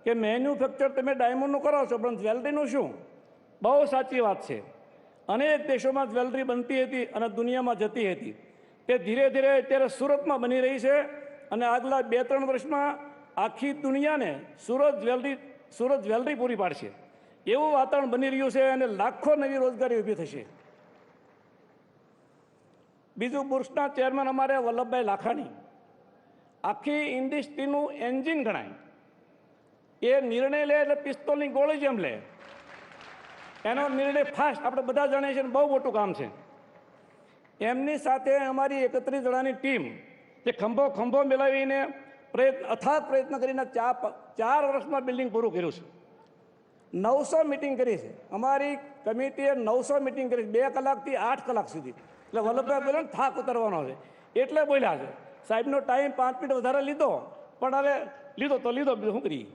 કે મેન્યુફેક્ચર તમે ડાયમંડનું કરો છો પણ જ્વેલરીનું શું? બહુ સાચી વાત છે. અનેક દેશોમાં જ્વેલરી બનતી હતી અને દુનિયામાં જતી હતી. તે ધીરે ધીરે અત્યારે સુરતમાં બની રહી છે અને આગલા 2-3 વર્ષમાં આખી દુનિયાને સુરત જ્વેલરી પૂરી પાડશે એવું વાતાવરણ બની રહ્યું છે અને લાખો નવી રોજગારી ઊભી થશે. બીજું, બુર્સના ચેરમેન અમારે વલ્લભભાઈ લાખાણી આખી ઇન્ડસ્ટ્રીનું એન્જિન ગણાય. એ નિર્ણય લે એટલે પિસ્તોલની ગોળી જેમ લે. એનો નિર્ણય ફાસ્ટ, આપણે બધા જાણીએ છીએ, બહુ મોટું કામ છે. એમની સાથે અમારી 31 જણાની ટીમ જે ખંભો મિલાવીને અથાગ પ્રયત્ન કરીને 4 વર્ષમાં બિલ્ડિંગ પૂરું કર્યું છે. 900 મિટિંગ કરી છે અમારી કમિટીએ. 900 મિટિંગ કરી 2 કલાકથી 8 કલાક સુધી. એટલે વલ્લભભાઈ બોલે ને થાક ઉતરવાનો છે એટલે બોલ્યા છે. સાહેબનો ટાઈમ 5 મિનિટ વધારે લીધો, પણ હવે લીધો તો લીધો, બીજું શું કરીએ.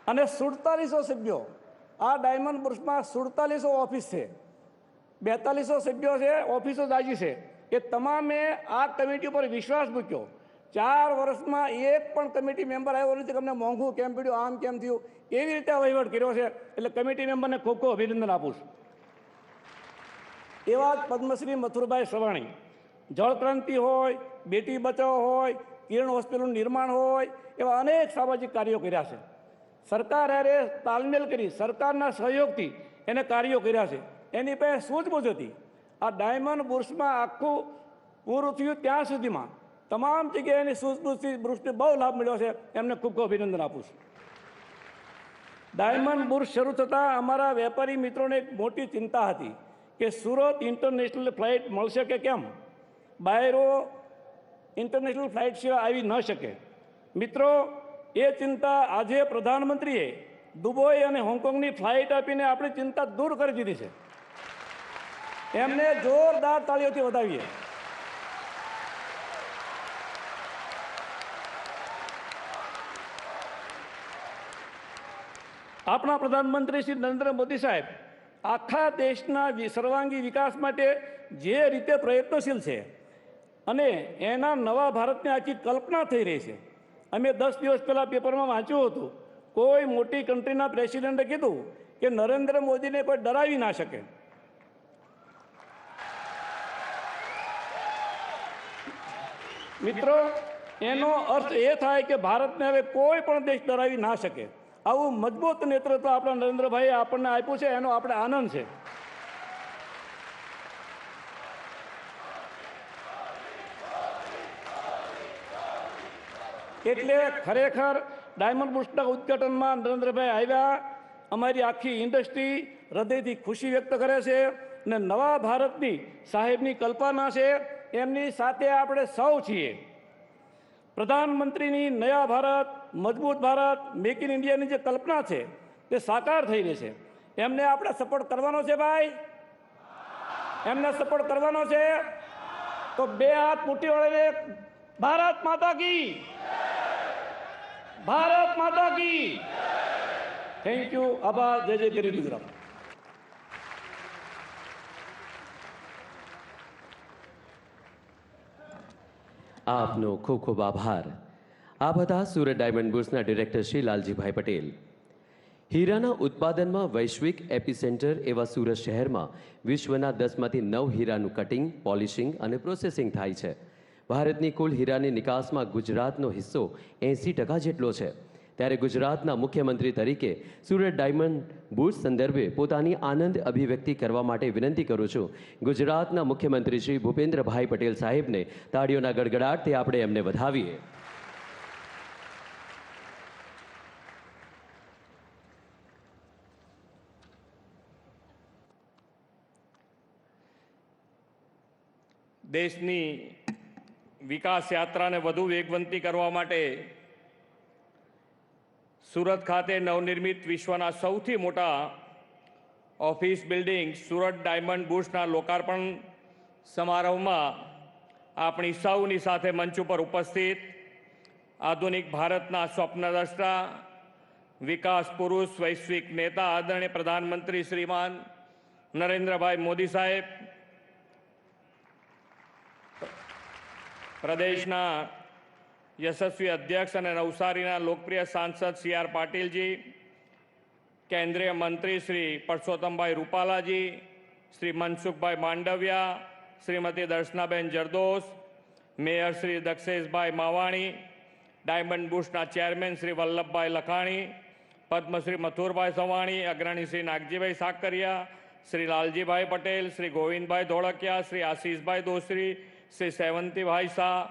અને 4700 સભ્યો આ ડાયમંડ બુર્સમાં. 4700 ઓફિસ છે, 4200 સભ્યો છે, ઓફિસો દાજી છે. એ તમામે આ કમિટી ઉપર વિશ્વાસ મૂક્યો. 4 વર્ષમાં એક પણ કમિટી મેમ્બર આવ્યો નથી કે અમને મોંઘું કેમ પડ્યું, આમ કેમ થયું. એવી રીતે વહીવટ કર્યો છે. એટલે કમિટી મેમ્બરને ખૂબ ખૂબ અભિનંદન આપું છું. એવા જ પદ્મશ્રી મથુરભાઈ સવાણી, જળક્રાંતિ હોય, બેટી બચાવો હોય, કિરણ હોસ્પિટલનું નિર્માણ હોય, એવા અનેક સામાજિક કાર્યો કર્યા છે. સરકાર હારે તાલમેલ કરી, સરકારના સહયોગથી એને કાર્યો કર્યા છે. એની પાસે સૂઝબૂઝ હતી. આ ડાયમંડ બુર્સમાં આખું પૂરું થયું ત્યાં સુધીમાં તમામ જગ્યાએ એની સૂઝબૂઝથી બુર્સને બહુ લાભ મળ્યો છે. એમને ખૂબ ખૂબ અભિનંદન આપું છું. ડાયમંડ બુર્સ શરૂ થતાં અમારા વેપારી મિત્રોને એક મોટી ચિંતા હતી કે સુરત ઇન્ટરનેશનલ ફ્લાઇટ મળશે કે કેમ. બાયરો ઇન્ટરનેશનલ ફ્લાઇટ સિવાય આવી ન શકે. મિત્રો, એ ચિંતા આજે પ્રધાનમંત્રીએ દુબઈ અને હોંગકોંગની ફ્લાઇટ આપીને આપણી ચિંતા દૂર કરી દીધી છે. એમને જોરદાર તાળીઓથી વધાવીએ. આપણા પ્રધાનમંત્રી શ્રી નરેન્દ્ર મોદી સાહેબ આખા દેશના સર્વાંગી વિકાસ માટે જે રીતે પ્રયત્નશીલ છે અને એના નવા ભારતની આખી કલ્પના થઈ રહી છે. અમે 10 દિવસ પહેલાં પેપરમાં વાંચ્યું હતું, કોઈ મોટી કન્ટ્રીના પ્રેસિડેન્ટે કીધું કે નરેન્દ્ર મોદીને કોઈ ડરાવી ના શકે. મિત્રો, એનો અર્થ એ થાય કે ભારતને હવે કોઈ પણ દેશ ડરાવી ના શકે. આવું મજબૂત નેતૃત્વ આપણા નરેન્દ્રભાઈએ આપણને આપ્યું છે, એનો આપણે આનંદ છે. એટલે ખરેખર ડાયમંડ બુર્સના ઉદ્ઘાટનમાં નરેન્દ્રભાઈ આવ્યા. અમારી આખી ઇન્ડસ્ટ્રી હૃદયથી ખુશી વ્યક્ત કરે છે અને નવા ભારતની સાહેબની કલ્પના છે. એમની સાથે આપણે સૌ છીએ. પ્રધાનમંત્રીની નયા ભારત, મજબૂત ભારત, મેક ઇન ઇન્ડિયાની જે કલ્પના છે તે સાકાર થઈ રહી છે. એમને આપણે સપોર્ટ કરવાનો છે ભાઈ, એમને સપોર્ટ કરવાનો છે. તો 2 હાથ મુઠ્ઠી વળીને ભારત માતા કી, ભારત માતા કી. Thank you. આભાર. જય જય ગરીબ ગુજરાત. આપનો ખૂબ ખૂબ આભાર. આ હતા સુરત ડાયમંડ બુર્સના ડિરેક્ટર શ્રી લાલજીભાઈ પટેલ. હીરાના ઉત્પાદનમાં વૈશ્વિક એપિસેન્ટર એવા સુરત શહેરમાં વિશ્વના 10માંથી 9 હીરાનું કટિંગ, પોલિશિંગ અને પ્રોસેસિંગ થાય છે. ભારતની કુલ હીરાની નિકાસમાં ગુજરાતનો હિસ્સો 80% જેટલો છે. ત્યારે ગુજરાતના મુખ્યમંત્રી તરીકે સુરત ડાયમંડ બુર્સ સંદર્ભે પોતાની આનંદ અભિવ્યક્તિ કરવા માટે વિનંતી કરું છું ગુજરાતના મુખ્યમંત્રી શ્રી ભૂપેન્દ્રભાઈ પટેલ સાહેબને. તાળીઓના ગડગડાટથી આપણે એમને વધાવીએ. દેશની વિકાસ યાત્રાને વધુ વેગવંતી કરવા માટે સુરત ખાતે નવનિર્મિત વિશ્વના સૌથી મોટા ઓફિસ બિલ્ડિંગ સુરત ડાયમંડ બુર્સના લોકાર્પણ સમારોહમાં આપણી સૌની સાથે મંચ ઉપર ઉપસ્થિત આધુનિક ભારતના સ્વપ્નદ્રષ્ટા, વિકાસ પુરુષ, વૈશ્વિક નેતા આદરણીય પ્રધાનમંત્રી શ્રીમાન નરેન્દ્રભાઈ મોદી સાહેબ, પ્રદેશના યશસ્વી અધ્યક્ષ અને નવસારીના લોકપ્રિય સાંસદ સી આર પાટીલજી, કેન્દ્રીય મંત્રી શ્રી પરસોત્તમભાઈ રૂપાલાજી, શ્રી મનસુખભાઈ માંડવિયા, શ્રીમતી દર્શનાબેન Jardosh, mayor Shri Daksheshbhai Mavani, diamond બુશના chairman Shri Vallabhbhai લખાણી, Padmashri Mathurbhai Savani, અગ્રણી શ્રી નાગજીભાઈ સાકરિયા, શ્રી લાલજીભાઈ પટેલ, શ્રી ગોવિંદભાઈ ધોળકિયા, શ્રી આશીષભાઈ દોશરી, શ્રી સેવંતીભાઈ શાહ,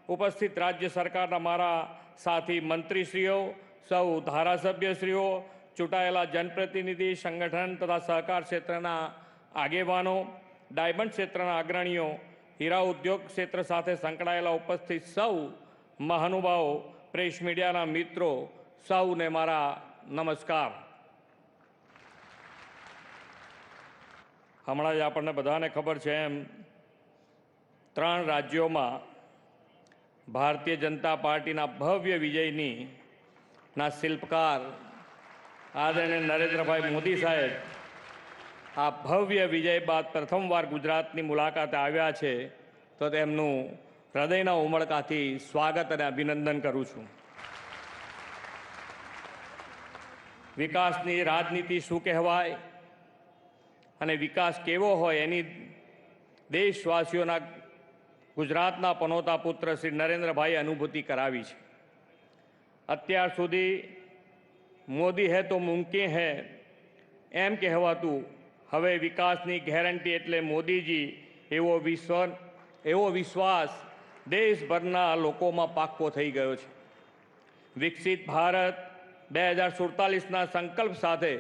ઉપસ્થિત રાજ્ય સરકારના મારા સાથી મંત્રીશ્રીઓ, સૌ ધારાસભ્યશ્રીઓ, ચૂંટાયેલા જનપ્રતિનિધિ, સંગઠન તથા સહકાર ક્ષેત્રના આગેવાનો, ડાયમંડ ક્ષેત્રના અગ્રણીઓ, હીરા ઉદ્યોગ ક્ષેત્ર સાથે સંકળાયેલા ઉપસ્થિત સૌ મહાનુભાવો, પ્રેસ મીડિયાના મિત્રો, સૌને મારા નમસ્કાર. હમણાં જ આપણને બધાને ખબર છે એમ 3 રાજ્યોમાં ભારતીય જનતા પાર્ટીના ભવ્ય વિજયની શિલ્પકાર આદરણીય નરેન્દ્રભાઈ મોદી સાહેબ આ ભવ્ય વિજય બાદ પ્રથમવાર ગુજરાતની મુલાકાતે આવ્યા છે, તો તેમનું હૃદયના ઉમળકાથી સ્વાગત અને અભિનંદન કરું છું. વિકાસની રાજનીતિ શું કહેવાય અને વિકાસ કેવો હોય એની દેશવાસીઓના ગુજરાતના પનોતા પુત્ર શ્રી નરેન્દ્રભાઈ અનુભૂતિ કરાવી છે. અત્યાર સુધી મોદી હૈ તો મુમકિન હૈ એમ કહેવાતું હવે વિકાસની ગેરંટી એટલે મોદીજી એવો વિશ્વાસ દેશભરના લોકોમાં પાક્કો થઈ ગયો છે. વિકસિત ભારત 2047ના સંકલ્પ સાથે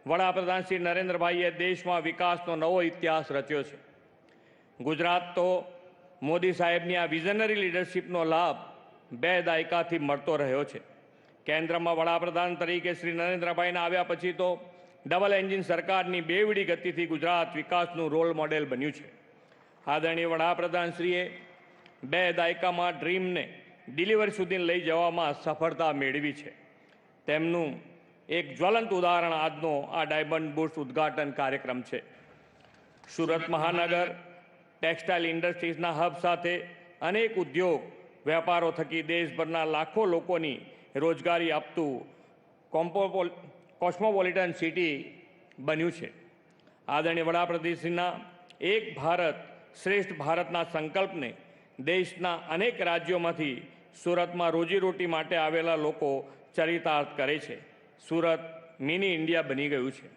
વડાપ્રધાન શ્રી નરેન્દ્રભાઈએ દેશમાં વિકાસનો નવો ઇતિહાસ રચ્યો છે. ગુજરાત તો મોદી સાહેબની આ વિઝનરી લીડરશિપનો લાભ 2 દાયકાથી મળતો રહ્યો છે. કેન્દ્રમાં વડાપ્રધાન તરીકે શ્રી નરેન્દ્રભાઈના આવ્યા પછી તો ડબલ એન્જિન સરકારની બેવડી ગતિથી ગુજરાત વિકાસનું રોલ મોડેલ બન્યું છે. આદરણીય વડાપ્રધાનશ્રીએ 2 દાયકામાં ડ્રીમને ડિલિવરી સુધી લઈ જવામાં સફળતા મેળવી છે. તેમનું એક જ્વલંત ઉદાહરણ આજનો આ ડાયમંડ બુશ ઉદ્ઘાટન કાર્યક્રમ છે. સુરત મહાનગર ટેક્સટાઇલ ઇન્ડસ્ટ્રીઝના હબ સાથે અનેક ઉદ્યોગ વેપારો થકી દેશભરના લાખો લોકોની રોજગારી આપતું કોસ્મોપોલિટન સિટી બન્યું છે. આદરણીય વડાપ્રધાનશ્રીના એક ભારત શ્રેષ્ઠ ભારતના સંકલ્પને દેશના અનેક રાજ્યોમાંથી સુરતમાં રોજીરોટી માટે આવેલા લોકો ચરિતાર્થ કરે છે. સુરત મિની ઇન્ડિયા બની ગયું છે.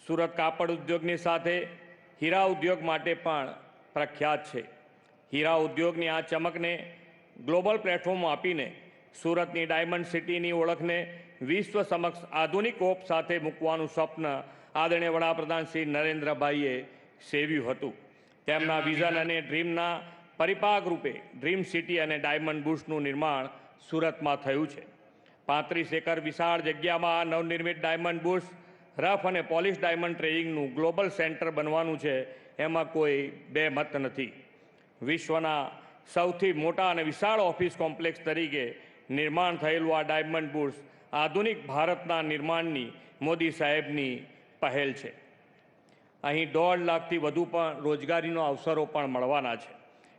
સુરત કાપડ ઉદ્યોગની સાથે હીરા ઉદ્યોગ માટે પણ પ્રખ્યાત છે. હીરા ઉદ્યોગની આ ચમકને ગ્લોબલ પ્લેટફોર્મ આપીને સુરતની ડાયમંડ સિટીની ઓળખને વિશ્વ સમક્ષ આધુનિક ઓપ સાથે મૂકવાનું સ્વપ્ન આદરણીય વડાપ્રધાન શ્રી નરેન્દ્રભાઈએ સેવ્યું હતું. તેમના વિઝન અને ડ્રીમના પરિપાક રૂપે ડ્રીમ સિટી અને ડાયમંડ બુશનું નિર્માણ સુરતમાં થયું છે. 35 એકર વિશાળ જગ્યામાં નવનિર્મિત ડાયમંડ બુશ રફ અને પોલિશ ડાયમંડ ટ્રેડિંગનું ગ્લોબલ સેન્ટર બનવાનું છે, એમાં કોઈ બે મત નથી. વિશ્વના સૌથી મોટા અને વિશાળ ઓફિસ કોમ્પ્લેક્સ તરીકે નિર્માણ થયેલું આ ડાયમંડ બુશ આધુનિક ભારતના નિર્માણની મોદી સાહેબની પહેલ છે. અહીં 1.5 લાખથી વધુ પણ રોજગારીનો અવસરો પણ મળવાના છે.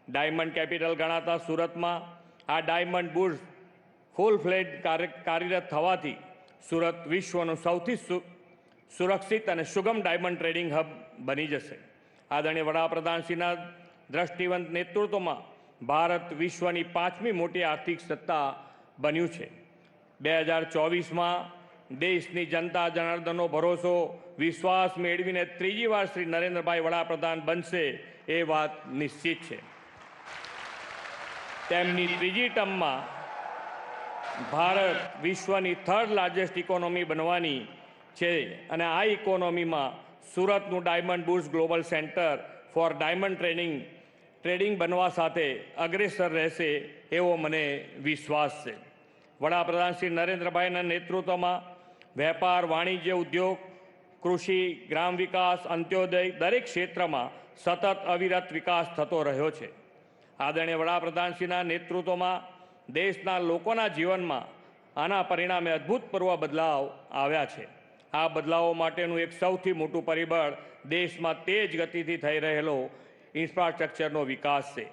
ડાયમંડ કેપિટલ ગણાતા સુરતમાં આ ડાયમંડ બુશ ફૂલ ફ્લેજ કાર્યરત થવાથી સુરત વિશ્વનું સૌથી સુરક્ષિત અને સુગમ ડાયમંડ ટ્રેડિંગ હબ બની જશે. આદરણીય વડાપ્રધાનશ્રીના દ્રષ્ટિવંત નેતૃત્વમાં ભારત વિશ્વની 5મી મોટી આર્થિક સત્તા બન્યું છે. 2024માં દેશની જનતા જનાર્દનનો ભરોસો વિશ્વાસ મેળવીને 3જી વાર શ્રી નરેન્દ્રભાઈ વડાપ્રધાન બનશે એ વાત નિશ્ચિત છે. તેમની 3જી ટર્મમાં ભારત વિશ્વની 3rd લાર્જેસ્ટ ઇકોનોમી બનવાની છે અને આ ઇકોનોમીમાં સુરતનું diamond bush global centre for diamond trading બનવા સાથે અગ્રેસર રહેશે એવો મને વિશ્વાસ છે. વડાપ્રધાન શ્રી નરેન્દ્રભાઈના નેતૃત્વમાં વેપાર, વાણિજ્ય, ઉદ્યોગ, કૃષિ, ગ્રામ વિકાસ, અંત્યોદય દરેક ક્ષેત્રમાં સતત અવિરત વિકાસ થતો રહ્યો છે. આદરણીય વડાપ્રધાનશ્રીના નેતૃત્વમાં દેશના લોકોના જીવનમાં આના પરિણામે અભૂતપૂર્વ બદલાવ આવ્યા છે. આ બદલાવો માટેનું એક સૌથી મોટું પરિબળ દેશમાં તેજ ગતિથી થઈ રહેલો ઇન્ફ્રાસ્ટ્રક્ચરનો વિકાસ છે.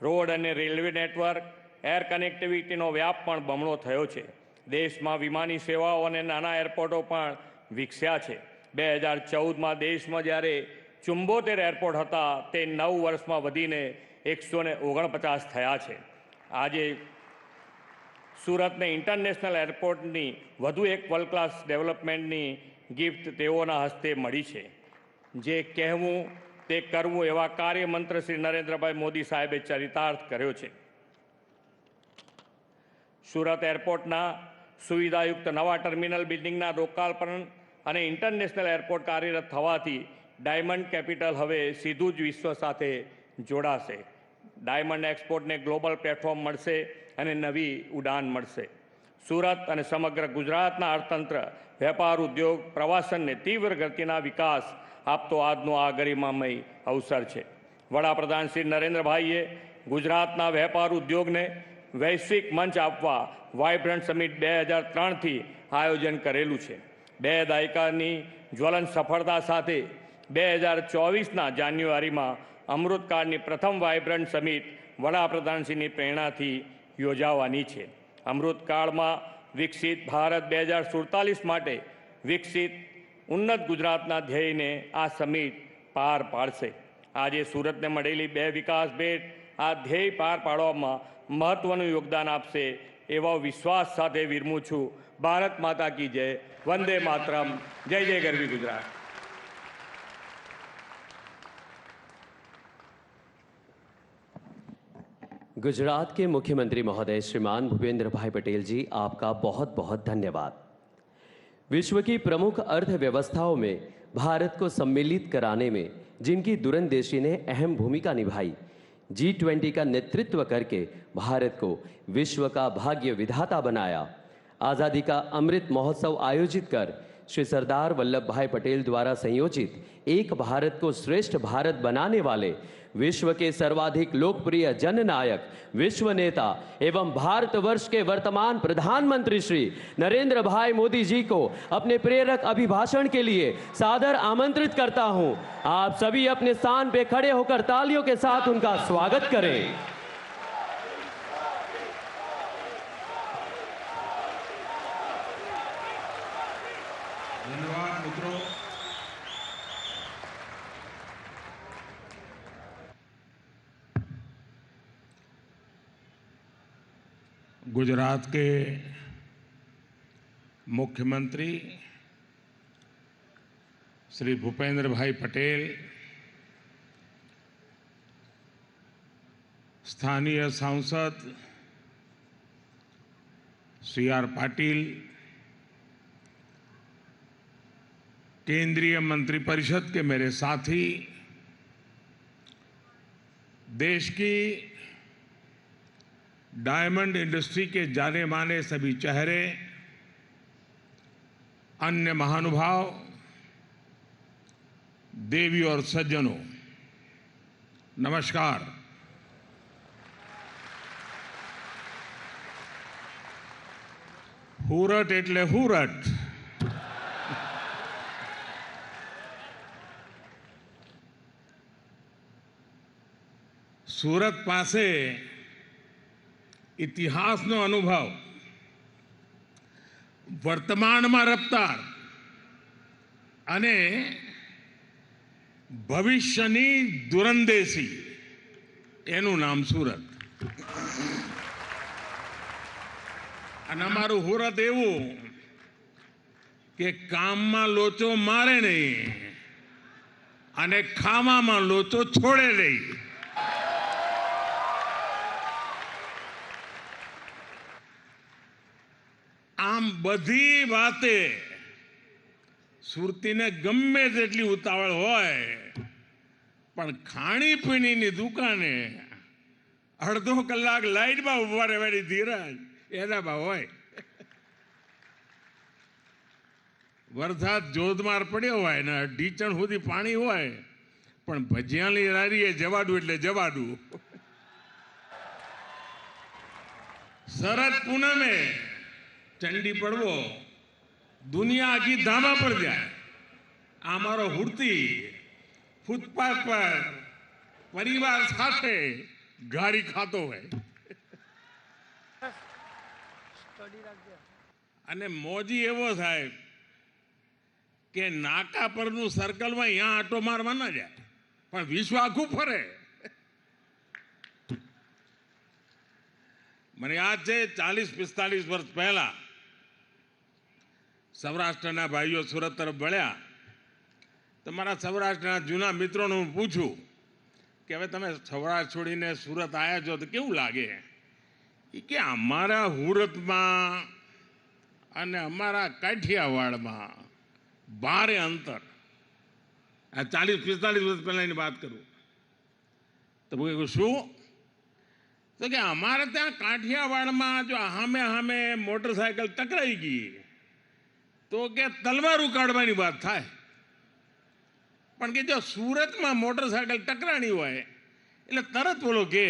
રોડ અને રેલવે નેટવર્ક, એર કનેક્ટિવિટીનો વ્યાપ પણ બમણો થયો છે. દેશમાં વિમાની સેવાઓ અને નાના એરપોર્ટો પણ વિકસ્યા છે. 2014માં દેશમાં જ્યારે 74 એરપોર્ટ હતા તે 9 વર્ષમાં વધીને 149 થયા છે. આજે સુરતને ઇન્ટરનેશનલ એરપોર્ટની વધુ એક વર્લ્ડ ક્લાસ ડેવલપમેન્ટની ગિફ્ટ તેઓના હસ્તે મળી છે. જે કહેવું તે કરવું એવા કાર્યમંત્ર શ્રી નરેન્દ્રભાઈ મોદી સાહેબે ચરિતાર્થ કર્યો છે. સુરત એરપોર્ટના સુવિધાયુક્ત નવા ટર્મિનલ બિલ્ડિંગના લોકાર્પણ અને ઇન્ટરનેશનલ એરપોર્ટ કાર્યરત થવાથી ડાયમંડ કેપિટલ હવે સીધું જ વિશ્વ સાથે જોડાશે. ડાયમંડ એક્સપોર્ટને ગ્લોબલ પ્લેટફોર્મ મળશે અને નવી ઉડાન મળશે. સુરત અને સમગ્ર ગુજરાતના અર્થતંત્ર, વેપાર, ઉદ્યોગ, પ્રવાસનને તીવ્ર ગતિના વિકાસ આપતો આજનો આ ગરિમામય અવસર છે. વડાપ્રધાન શ્રી નરેન્દ્રભાઈએ ગુજરાતના વેપાર ઉદ્યોગને વૈશ્વિક મંચ આપવા વાઇબ્રન્ટ સમિટ 2003થી આયોજન કરેલું છે. 2 દાયકાની જ્વલંત સફળતા સાથે 2024ના જાન્યુઆરીમાં અમૃતકાળની પ્રથમ વાઇબ્રન્ટ સમિટ વડાપ્રધાનશ્રીની પ્રેરણાથી યોજાવાની છે. અમૃતકાળમાં વિકસિત ભારત 2047 માટે વિકસિત ઉન્નત ગુજરાતના ધ્યેયને આ સમિટ પાર પાડશે. આજે સુરતને મળેલી 2 વિકાસ ભેટ આ ધ્યેય પાર પાડવામાં મહત્વનું યોગદાન આપશે એવો વિશ્વાસ સાથે વિરમું છું. ભારત માતા કી જય. વંદે માતરમ. જય જય ગરવી ગુજરાત. गुजरात के मुख्यमंत्री महोदय श्रीमान भूपेंद्र भाई पटेल जी, आपका बहुत बहुत धन्यवाद। विश्व की प्रमुख अर्थव्यवस्थाओं में भारत को सम्मिलित कराने में जिनकी दूरंदेशी ने अहम भूमिका निभाई, G20 का नेतृत्व करके भारत को विश्व का भाग्य विधाता बनाया, आज़ादी का अमृत महोत्सव आयोजित कर श्री सरदार वल्लभ भाई पटेल द्वारा संयोजित एक भारत को श्रेष्ठ भारत बनाने वाले विश्व के सर्वाधिक लोकप्रिय जननायक, विश्व नेता एवं भारतवर्ष के वर्तमान प्रधानमंत्री श्री नरेंद्र भाई मोदी जी को अपने प्रेरक अभिभाषण के लिए सादर आमंत्रित करता हूं। आप सभी अपने स्थान पे खड़े होकर तालियों के साथ उनका स्वागत करें। धन्यवाद मित्रों। गुजरात के मुख्यमंत्री श्री भूपेंद्र भाई पटेल, स्थानीय सांसद श्री आर पाटिल, केंद्रीय मंत्रिपरिषद के मेरे साथी, देश की डायमंड इंडस्ट्री के जाने माने सभी चेहरे, अन्य महानुभाव, देवी और सज्जनों, नमस्कार। हुरट एटले हुरट। सूरत पासे इतिहासનો અનુભવ, વર્તમાનમાં રફતાર અને ભવિષ્યની દૂરંદેશી, એનું નામ સુરત। અને અમારું સુરત એવું કે કામમાં લોચો મારે નહીં અને ખાવામાં લોચો છોડે નહીં। આમ બધી વાતે સુરતીને ગમે તેટલી ઉતાવળ હોય, પણ ખાણીપીણીની દુકાને અડધો કલાક લાઈનમાં ઉભા રહેવાની ધીરજ એનામાં હોય। વરસાદ જોધમાર પડ્યો હોય ને ઢીચણ સુધી પાણી હોય, પણ ભજીયાની લારીએ જવાડું એટલે જવાડું। શરદ પૂનમે चंडी पड़वो दुनिया आखी धामा पड़ जाए। आमारो हुड़ती फूटपाथ पर परिवार साथे ગારી ખાતો હોય. અને મોજી એવો સાહેબ કે નાકા પરનું સર્કલમાં અહીંયા આટો મારવા ના જાય, પણ વિશ્વ આખું ફરે. મને યાદ છે 40-45 વર્ષ પહેલા સૌરાષ્ટ્રના ભાઈઓ સુરત તરફ વળ્યા તો મારા સૌરાષ્ટ્રના જૂના મિત્રોને હું પૂછું કે હવે તમે સૌરાષ્ટ્ર છોડીને સુરત આવ્યા છો તો કેવું લાગે? કે અમારા હુરતમાં અને અમારા કાઠિયાવાડમાં ભારે અંતર. આ 40-45 વર્ષ પહેલાંની વાત કરું તો હું શું તો કે અમારે ત્યાં કાઠિયાવાડમાં જો હામે મોટરસાયકલ ટકરાઈ ગઈ તો કે તલવાર ઉકાળવાની વાત થાય, પણ કે જો સુરતમાં મોટરસાયકલ ટકરાણી હોય એટલે તરત બોલો કે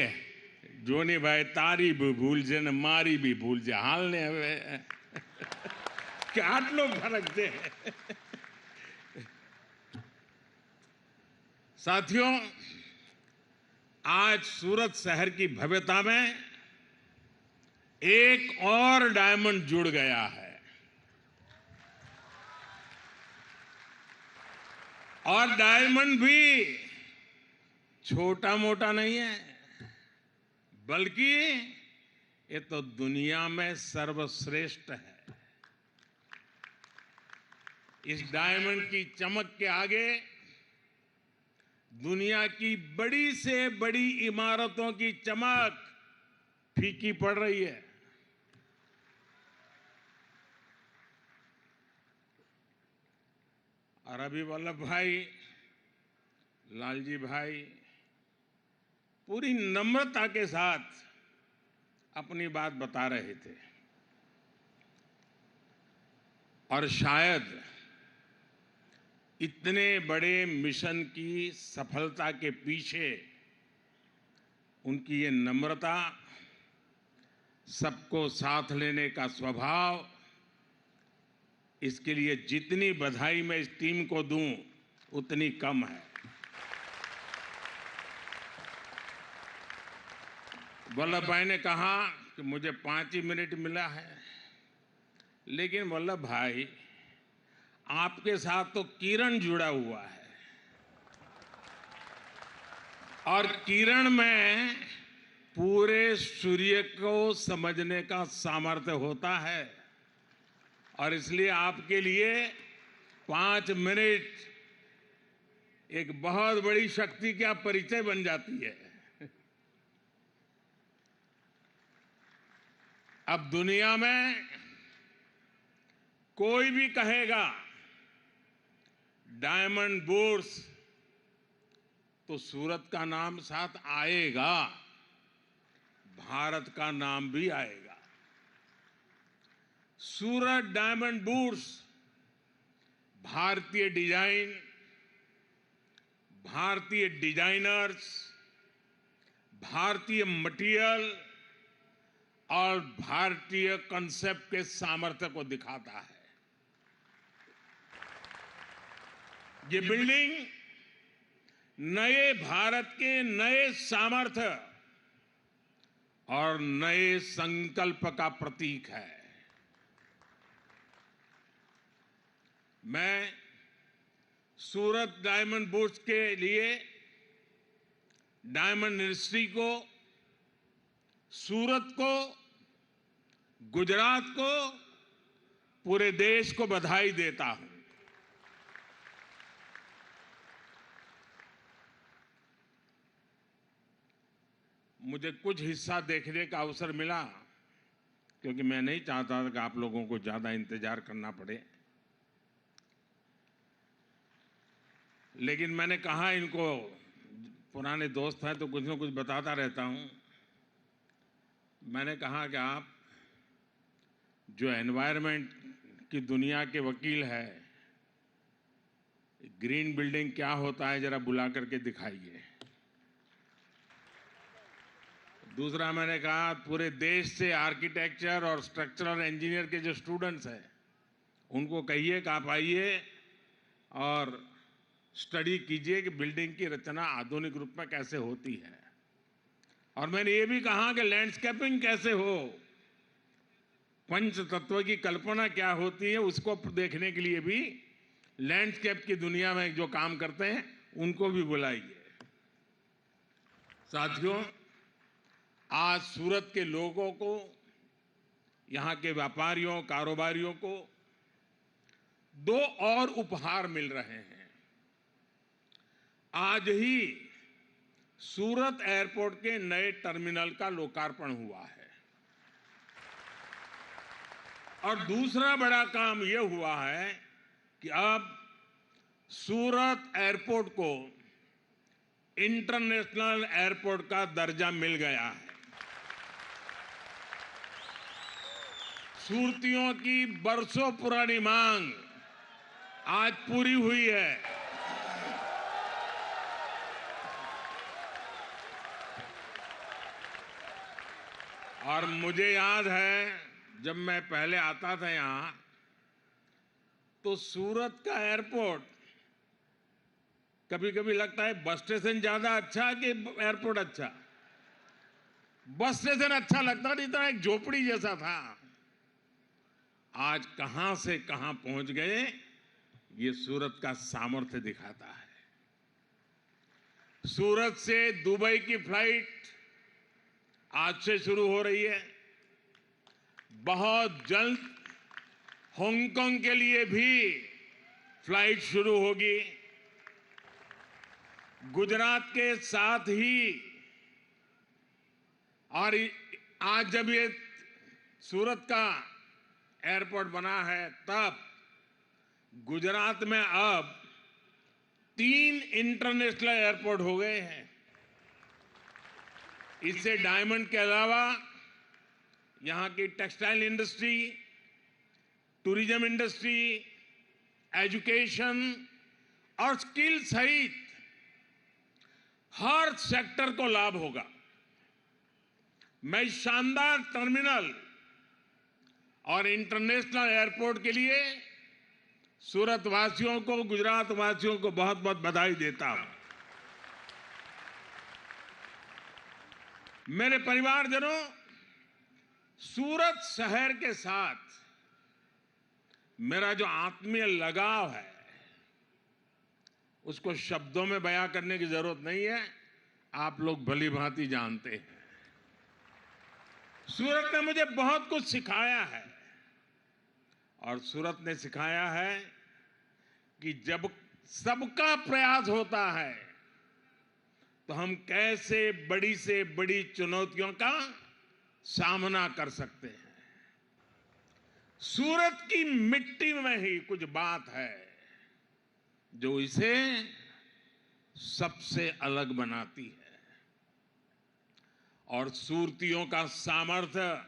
જોની ભાઈ તારી બી ભૂલ છે ને મારી બી ભૂલ છે, હાલ ને હવે કે આટલો ફરક છે. साथियों, आज सूरत शहर की भव्यता में एक और डायमंड जुड़ गया है और डायमंड भी छोटा मोटा नहीं है, बल्कि ये तो दुनिया में सर्वश्रेष्ठ है. इस डायमंड की चमक के आगे दुनिया की बड़ी से बड़ी इमारतों की चमक फीकी पड़ रही है. और अभी वल्लभ भाई, लालजी भाई पूरी नम्रता के साथ अपनी बात बता रहे थे और शायद इतने बड़े मिशन की सफलता के पीछे उनकी ये नम्रता, सबको साथ लेने का स्वभाव, इसके लिए जितनी बधाई मैं इस टीम को दूं उतनी कम है. वल्लभ भाई ने कहा कि मुझे 5 ही मिनट मिला है, लेकिन वल्लभ भाई आपके साथ तो किरण जुड़ा हुआ है और किरण में पूरे सूर्य को समझने का सामर्थ्य होता है और इसलिए आपके लिए 5 मिनट एक बहुत बड़ी शक्ति का परिचय बन जाती है. अब दुनिया में कोई भी कहेगा डायमंड बुर्स तो सूरत का नाम साथ आएगा, भारत का नाम भी आएगा. सूरत डायमंड बुर्स भारतीय डिजाइन, भारतीय डिजाइनर्स, भारतीय मटेरियल और भारतीय कॉन्सेप्ट के सामर्थ्य को दिखाता है. ये बिल्डिंग नए भारत के नए सामर्थ्य और नए संकल्प का प्रतीक है. मैं सूरत डायमंड बुर्स के लिए डायमंड इंडस्ट्री को, सूरत को, गुजरात को, पूरे देश को बधाई देता हूं. मुझे कुछ हिस्सा देखने का अवसर मिला क्योंकि मैं नहीं चाहता था कि आप लोगों को ज्यादा इंतजार करना पड़े, लेकिन मैंने कहा इनको, पुराने दोस्त हैं तो कुछ न कुछ बताता रहता हूं. मैंने कहा कि आप जो एनवायरनमेंट की दुनिया के वकील है, ग्रीन बिल्डिंग क्या होता है जरा बुला करके दिखाइए. दूसरा मैंने कहा पूरे देश से आर्किटेक्चर और स्ट्रक्चरल इंजीनियर के जो स्टूडेंट्स हैं उनको कहिए कि आप आइए और स्टडी कीजिए कि बिल्डिंग की रचना आधुनिक रूप में कैसे होती है. और मैंने ये भी कहा कि लैंडस्केपिंग कैसे हो, पंच तत्व की कल्पना क्या होती है, उसको देखने के लिए भी लैंडस्केप की दुनिया में जो काम करते हैं उनको भी बुलाइए। साथियों, आज सूरत के लोगों को, यहाँ के व्यापारियों, कारोबारियों को 2 और उपहार मिल रहे हैं। आज ही सूरत एयरपोर्ट के नए टर्मिनल का लोकार्पण हुआ है और दूसरा बड़ा काम यह हुआ है कि अब सूरत एयरपोर्ट को इंटरनेशनल एयरपोर्ट का दर्जा मिल गया है। सूरतियों की बरसों पुरानी मांग आज पूरी हुई है। और मुझे याद है जब मैं पहले आता था यहां, तो सूरत का एयरपोर्ट कभी कभी लगता है बस स्टेशन ज्यादा अच्छा कि एयरपोर्ट अच्छा। बस स्टेशन अच्छा लगता नहीं था, एक झोपड़ी जैसा था। आज कहां से कहां पहुंच गए, ये सूरत का सामर्थ्य दिखाता है। सूरत से दुबई की फ्लाइट आज से शुरू हो रही है। बहुत जल्द हांगकांग के लिए भी फ्लाइट शुरू होगी। गुजरात के साथ ही, और आज जब ये सूरत का एयरपोर्ट बना है, तब गुजरात में अब 3 इंटरनेशनल एयरपोर्ट हो गए हैं। इससे डायमंड के अलावा यहां की textile industry, tourism industry, education और स्किल सहित हर सेक्टर को लाभ होगा। मैं शानदार टर्मिनल और इंटरनेशनल एयरपोर्ट के लिए सूरत वासियों को, गुजरात वासियों को बहुत बहुत बधाई देता हूं। मेरे परिवारजनों, सूरत शहर के साथ मेरा जो आत्मीय लगाव है, उसको शब्दों में बयां करने की जरूरत नहीं है, आप लोग भली भांति जानते हैं। सूरत ने मुझे बहुत कुछ सिखाया है और सूरत ने सिखाया है कि जब सबका प्रयास होता है तो हम कैसे बड़ी से बड़ी चुनौतियों का सामना कर सकते हैं। सूरत की मिट्टी में ही कुछ बात है जो इसे सबसे अलग बनाती है, और सूरतियों का सामर्थ्य,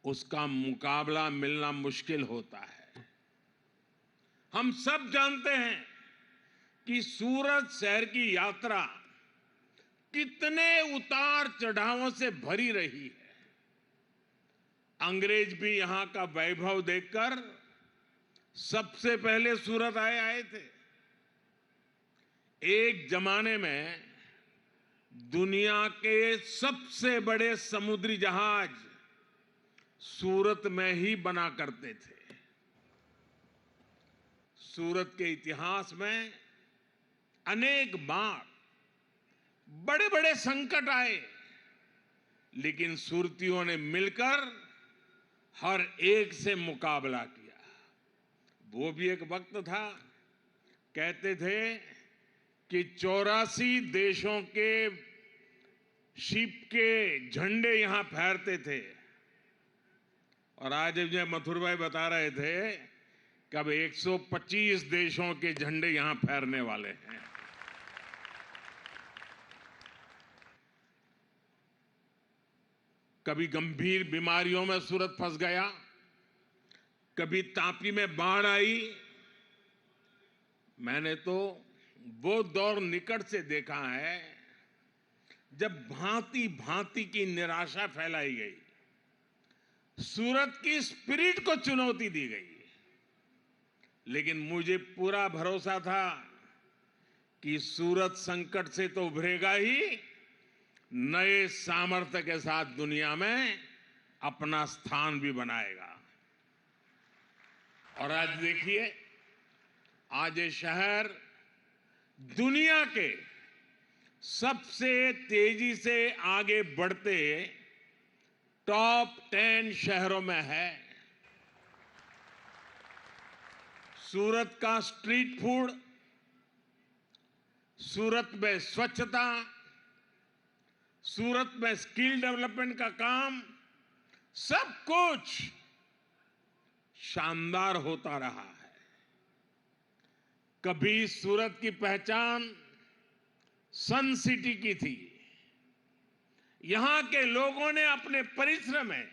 उसका मुकाबला मिलना मुश्किल होता है। हम सब जानते हैं कि सूरत शहर की यात्रा कितने उतार चढ़ावों से भरी रही है। अंग्रेज भी यहां का वैभव देखकर सबसे पहले सूरत आए थे। एक जमाने में दुनिया के सबसे बड़े समुद्री जहाज सूरत में ही बना करते थे। सूरत के इतिहास में अनेक बार बड़े बड़े संकट आए, लेकिन सूरतियों ने मिलकर हर एक से मुकाबला किया। वो भी एक वक्त था, कहते थे कि 84 देशों के शिप के झंडे यहां फहरते थे, और आज मुझे मथुर भाई बता रहे थे कब 125 देशों के झंडे यहां फहरने वाले हैं। कभी गंभीर बीमारियों में सूरत फंस गया, कभी तापी में बाढ़ आई। मैंने तो वो दौर निकट से देखा है जब भांति भांति की निराशा फैलाई गई, सूरत की स्पिरिट को चुनौती दी गई, लेकिन मुझे पूरा भरोसा था कि सूरत संकट से तो उभरेगा ही, नए सामर्थ्य के साथ दुनिया में अपना स्थान भी बनाएगा। और आज देखिए, आज ये शहर दुनिया के सबसे तेजी से आगे बढ़ते टॉप 10 शहरों में है। सूरत का स्ट्रीट फूड, सूरत में स्वच्छता, सूरत में स्किल डेवलपमेंट का काम, सब कुछ शानदार होता रहा है। कभी सूरत की पहचान सन सिटी की थी। यहां के लोगों ने अपने परिश्रम में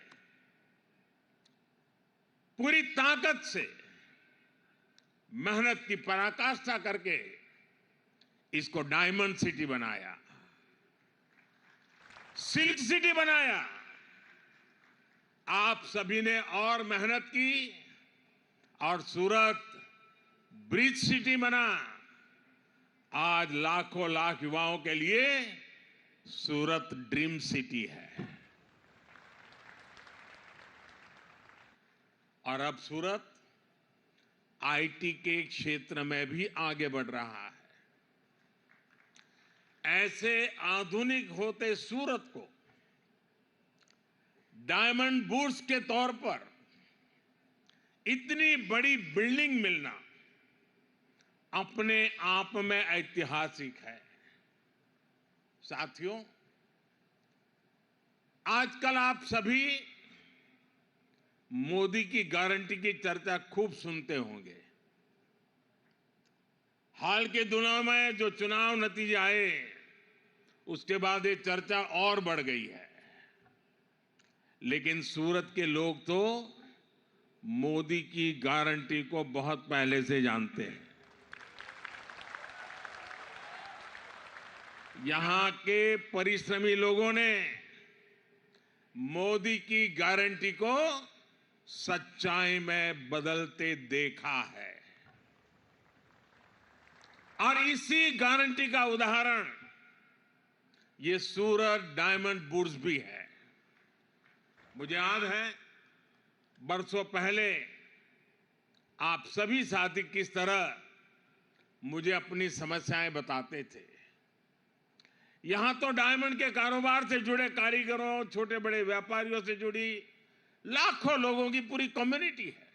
पूरी ताकत से मेहनत की पराकाष्ठा करके इसको डायमंड सिटी बनाया, सिल्क सिटी बनाया। आप सभी ने और मेहनत की और सूरत ब्रिज सिटी बना। आज लाखों लाख युवाओं के लिए सूरत ड्रीम सिटी है। और अब सूरत आईटी के क्षेत्र में भी आगे बढ़ रहा है। ऐसे आधुनिक होते सूरत को डायमंड बुर्स के तौर पर इतनी बड़ी बिल्डिंग मिलना अपने आप में ऐतिहासिक है। साथियों, आजकल आप सभी मोदी की गारंटी की चर्चा खूब सुनते होंगे। हाल के दिनों में जो चुनाव नतीजे आए, उसके बाद ये चर्चा और बढ़ गई है। लेकिन सूरत के लोग तो मोदी की गारंटी को बहुत पहले से जानते हैं। यहां के परिश्रमी लोगों ने मोदी की गारंटी को सच्चाई में बदलते देखा है। और इसी गारंटी का उदाहरण ये सूरत डायमंड बुर्स भी है। मुझे याद है, बरसों पहले आप सभी साथी किस तरह मुझे अपनी समस्याएं बताते थे। यहां तो डायमंड के कारोबार से जुड़े कारीगरों, छोटे बड़े व्यापारियों से जुड़ी लाखों लोगों की पूरी कम्युनिटी है।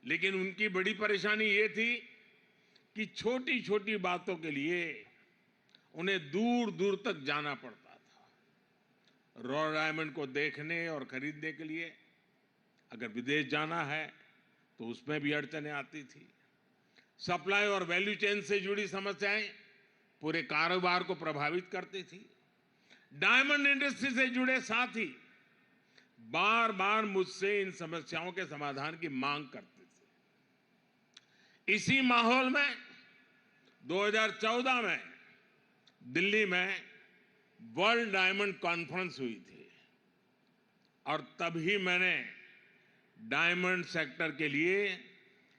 लेकिन उनकी बड़ी परेशानी ये थी कि छोटी छोटी बातों के लिए उन्हें दूर दूर तक जाना पड़ता था। रॉ डायमंड को देखने और खरीदने के लिए अगर विदेश जाना है तो उसमें भी अड़चनें आती थी। सप्लाई और वैल्यू चेन से जुड़ी समस्याएं पूरे कारोबार को प्रभावित करती थी। डायमंड इंडस्ट्री से जुड़े साथी बार बार मुझसे इन समस्याओं के समाधान की मांग करते थे। इसी माहौल में 2014 में दिल्ली में वर्ल्ड डायमंड कॉन्फ्रेंस हुई थी और तभी मैंने डायमंड सेक्टर के लिए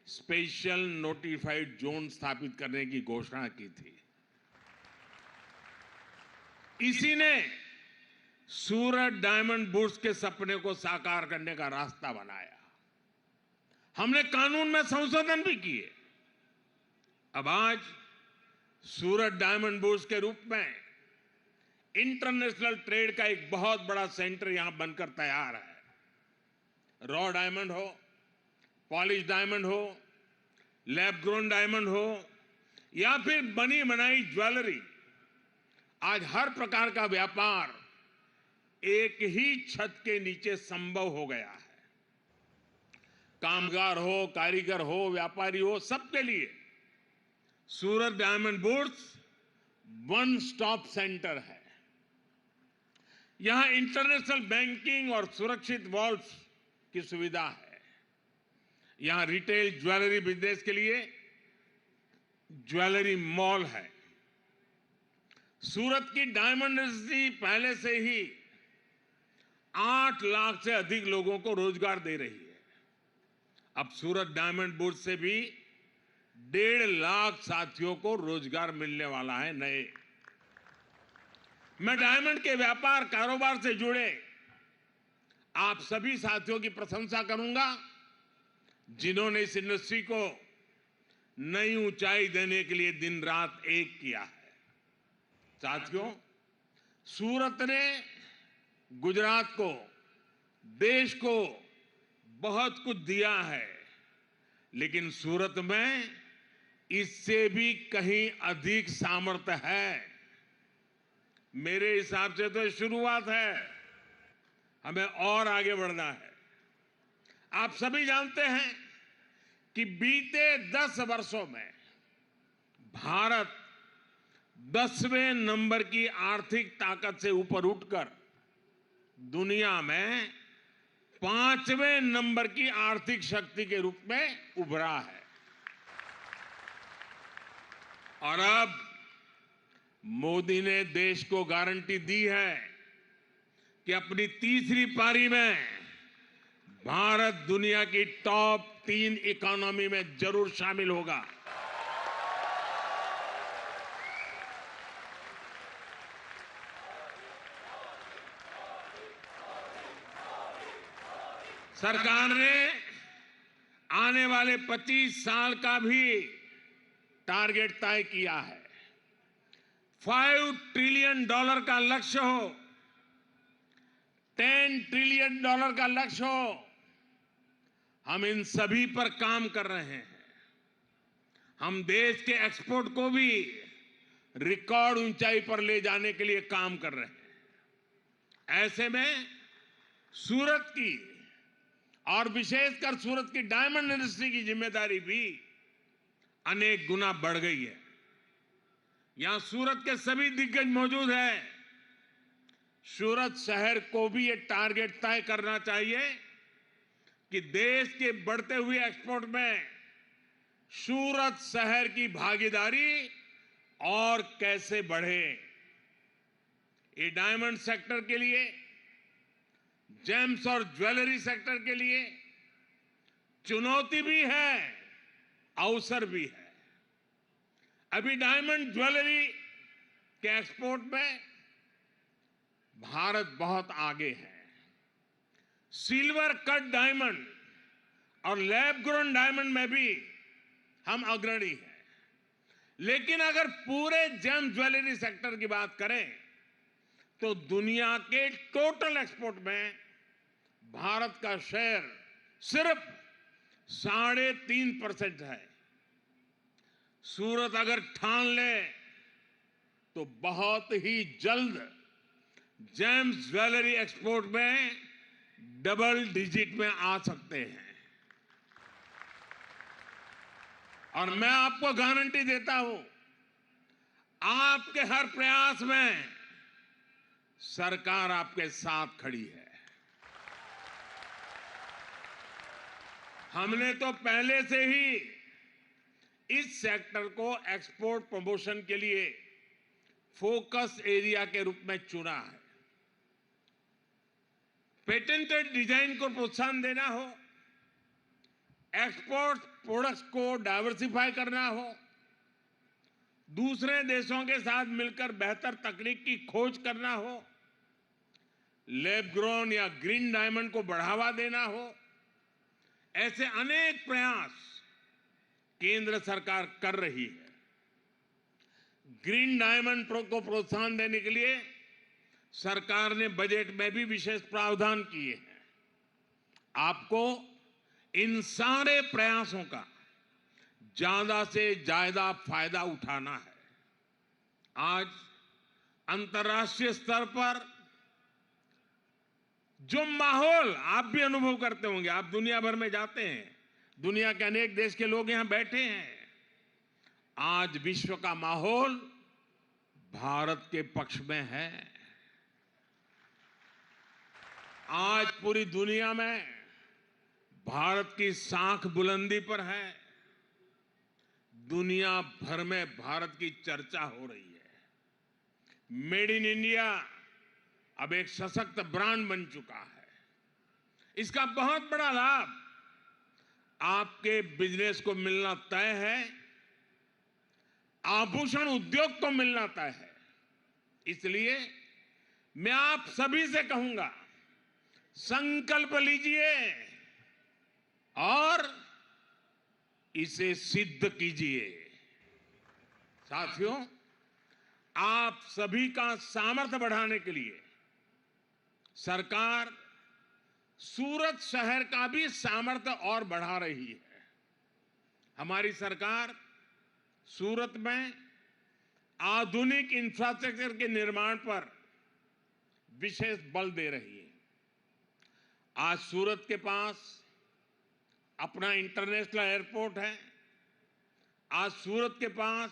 स्पेशल नोटिफाइड जोन स्थापित करने की घोषणा की थी। इसी ने सूरत डायमंड बुर्स के सपने को साकार करने का रास्ता बनाया। हमने कानून में संशोधन भी किए। अब आज सूरत डायमंड बुर्स के रूप में इंटरनेशनल ट्रेड का एक बहुत बड़ा सेंटर यहां बनकर तैयार है। रॉ डायमंड हो, पॉलिश डायमंड हो, लैब ग्रोन डायमंड हो या फिर बनी बनाई ज्वेलरी, आज हर प्रकार का व्यापार एक ही छत के नीचे संभव हो गया है। कामगार हो, कारीगर हो, व्यापारी हो, सबके लिए Surat diamond bourse one stop centre है। यहां इंटरनेशनल बैंकिंग और सुरक्षित वॉल्ट्स की सुविधा है। यहां रिटेल ज्वेलरी बिजनेस के लिए ज्वेलरी मॉल है। सूरत की डायमंड इंडस्ट्री पहले से ही 8 लाख से अधिक लोगों को रोजगार दे रही है। अब सूरत डायमंड बुर्स से भी 1.5 लाख साथियों को रोजगार मिलने वाला है नए। मैं डायमंड के व्यापार कारोबार से जुड़े आप सभी साथियों की प्रशंसा करूंगा जिन्होंने इस इंडस्ट्री को नई ऊंचाई देने के लिए दिन रात एक किया है। साथियों, सूरत ने गुजरात को, देश को बहुत कुछ दिया है, लेकिन सूरत में इससे भी कहीं अधिक सामर्थ्य है। मेरे हिसाब से तो शुरुआत है, हमें और आगे बढ़ना है। आप सभी जानते हैं कि बीते 10 वर्षों में भारत 10वें नंबर की आर्थिक ताकत से ऊपर उठकर दुनिया में 5वें नंबर की आर्थिक शक्ति के रूप में उभरा है। और अब मोदी ने देश को गारंटी दी है कि अपनी तीसरी पारी में भारत दुनिया की टॉप 3 इकोनॉमी में जरूर शामिल होगा। सरकार ने आने वाले 25 साल का भी टारगेट तय किया है। $5 ट्रिलियन का लक्ष्य हो, $10 ट्रिलियन का लक्ष्य हो, हम इन सभी पर काम कर रहे हैं। हम देश के एक्सपोर्ट को भी रिकॉर्ड ऊंचाई पर ले जाने के लिए काम कर रहे हैं। ऐसे में सूरत की और विशेषकर सूरत की डायमंड इंडस्ट्री की जिम्मेदारी भी अनेक गुना बढ़ गई है। यहां सूरत के सभी दिग्गज मौजूद हैं। सूरत शहर को भी ये टारगेट तय करना चाहिए कि देश के बढ़ते हुए एक्सपोर्ट में सूरत शहर की भागीदारी और कैसे बढ़े। ये डायमंड सेक्टर के लिए, जेम्स और ज्वेलरी सेक्टर के लिए चुनौती भी है, अवसर भी है। अभी डायमंड ज्वेलरी के एक्सपोर्ट में भारत बहुत आगे है। सिल्वर कट डायमंड और लैब ग्रोन डायमंड में भी हम अग्रणी हैं। लेकिन अगर पूरे जेम ज्वेलरी सेक्टर की बात करें तो दुनिया के टोटल एक्सपोर्ट में भारत का शेयर सिर्फ 3.5% है। सूरत अगर ठान ले तो बहुत ही जल्द जेम्स ज्वेलरी एक्सपोर्ट में डबल डिजिट में आ सकते हैं। और मैं आपको गारंटी देता हूं, आपके हर प्रयास में सरकार आपके साथ खड़ी है। हमने तो पहले से ही इस सेक्टर को एक्सपोर्ट प्रमोशन के लिए फोकस एरिया के रूप में चुना है। पेटेंटेड डिजाइन को प्रोत्साहन देना हो, एक्सपोर्ट प्रोडक्ट्स को डाइवर्सिफाई करना हो, दूसरे देशों के साथ मिलकर बेहतर तकनीक की खोज करना हो, लैब ग्रोन या ग्रीन डायमंड को बढ़ावा देना हो, ऐसे अनेक प्रयास केंद्र सरकार कर रही है। ग्रीन डायमंड को प्रोत्साहन देने के लिए सरकार ने बजट में भी विशेष प्रावधान किए हैं। आपको इन सारे प्रयासों का ज्यादा से ज्यादा फायदा उठाना है। आज अंतर्राष्ट्रीय स्तर पर जो माहौल आप भी अनुभव करते होंगे, आप दुनिया भर में जाते हैं, दुनिया के अनेक देश के लोग यहां बैठे हैं। आज विश्व का माहौल भारत के पक्ष में है। आज पूरी दुनिया में भारत की साख बुलंदी पर है। दुनिया भर में भारत की चर्चा हो रही है। मेड इन इंडिया अब एक सशक्त ब्रांड बन चुका है। इसका बहुत बड़ा लाभ आपके बिजनेस को मिलना तय है, आभूषण उद्योग को मिलना तय है। इसलिए मैं आप सभी से कहूंगा, संकल्प लीजिए और इसे सिद्ध कीजिए। साथियों, आप सभी का सामर्थ्य बढ़ाने के लिए सरकार सूरत शहर का भी सामर्थ्य और बढ़ा रही है। हमारी सरकार सूरत में आधुनिक इंफ्रास्ट्रक्चर के निर्माण पर विशेष बल दे रही है। आज सूरत के पास अपना इंटरनेशनल एयरपोर्ट है। आज सूरत के पास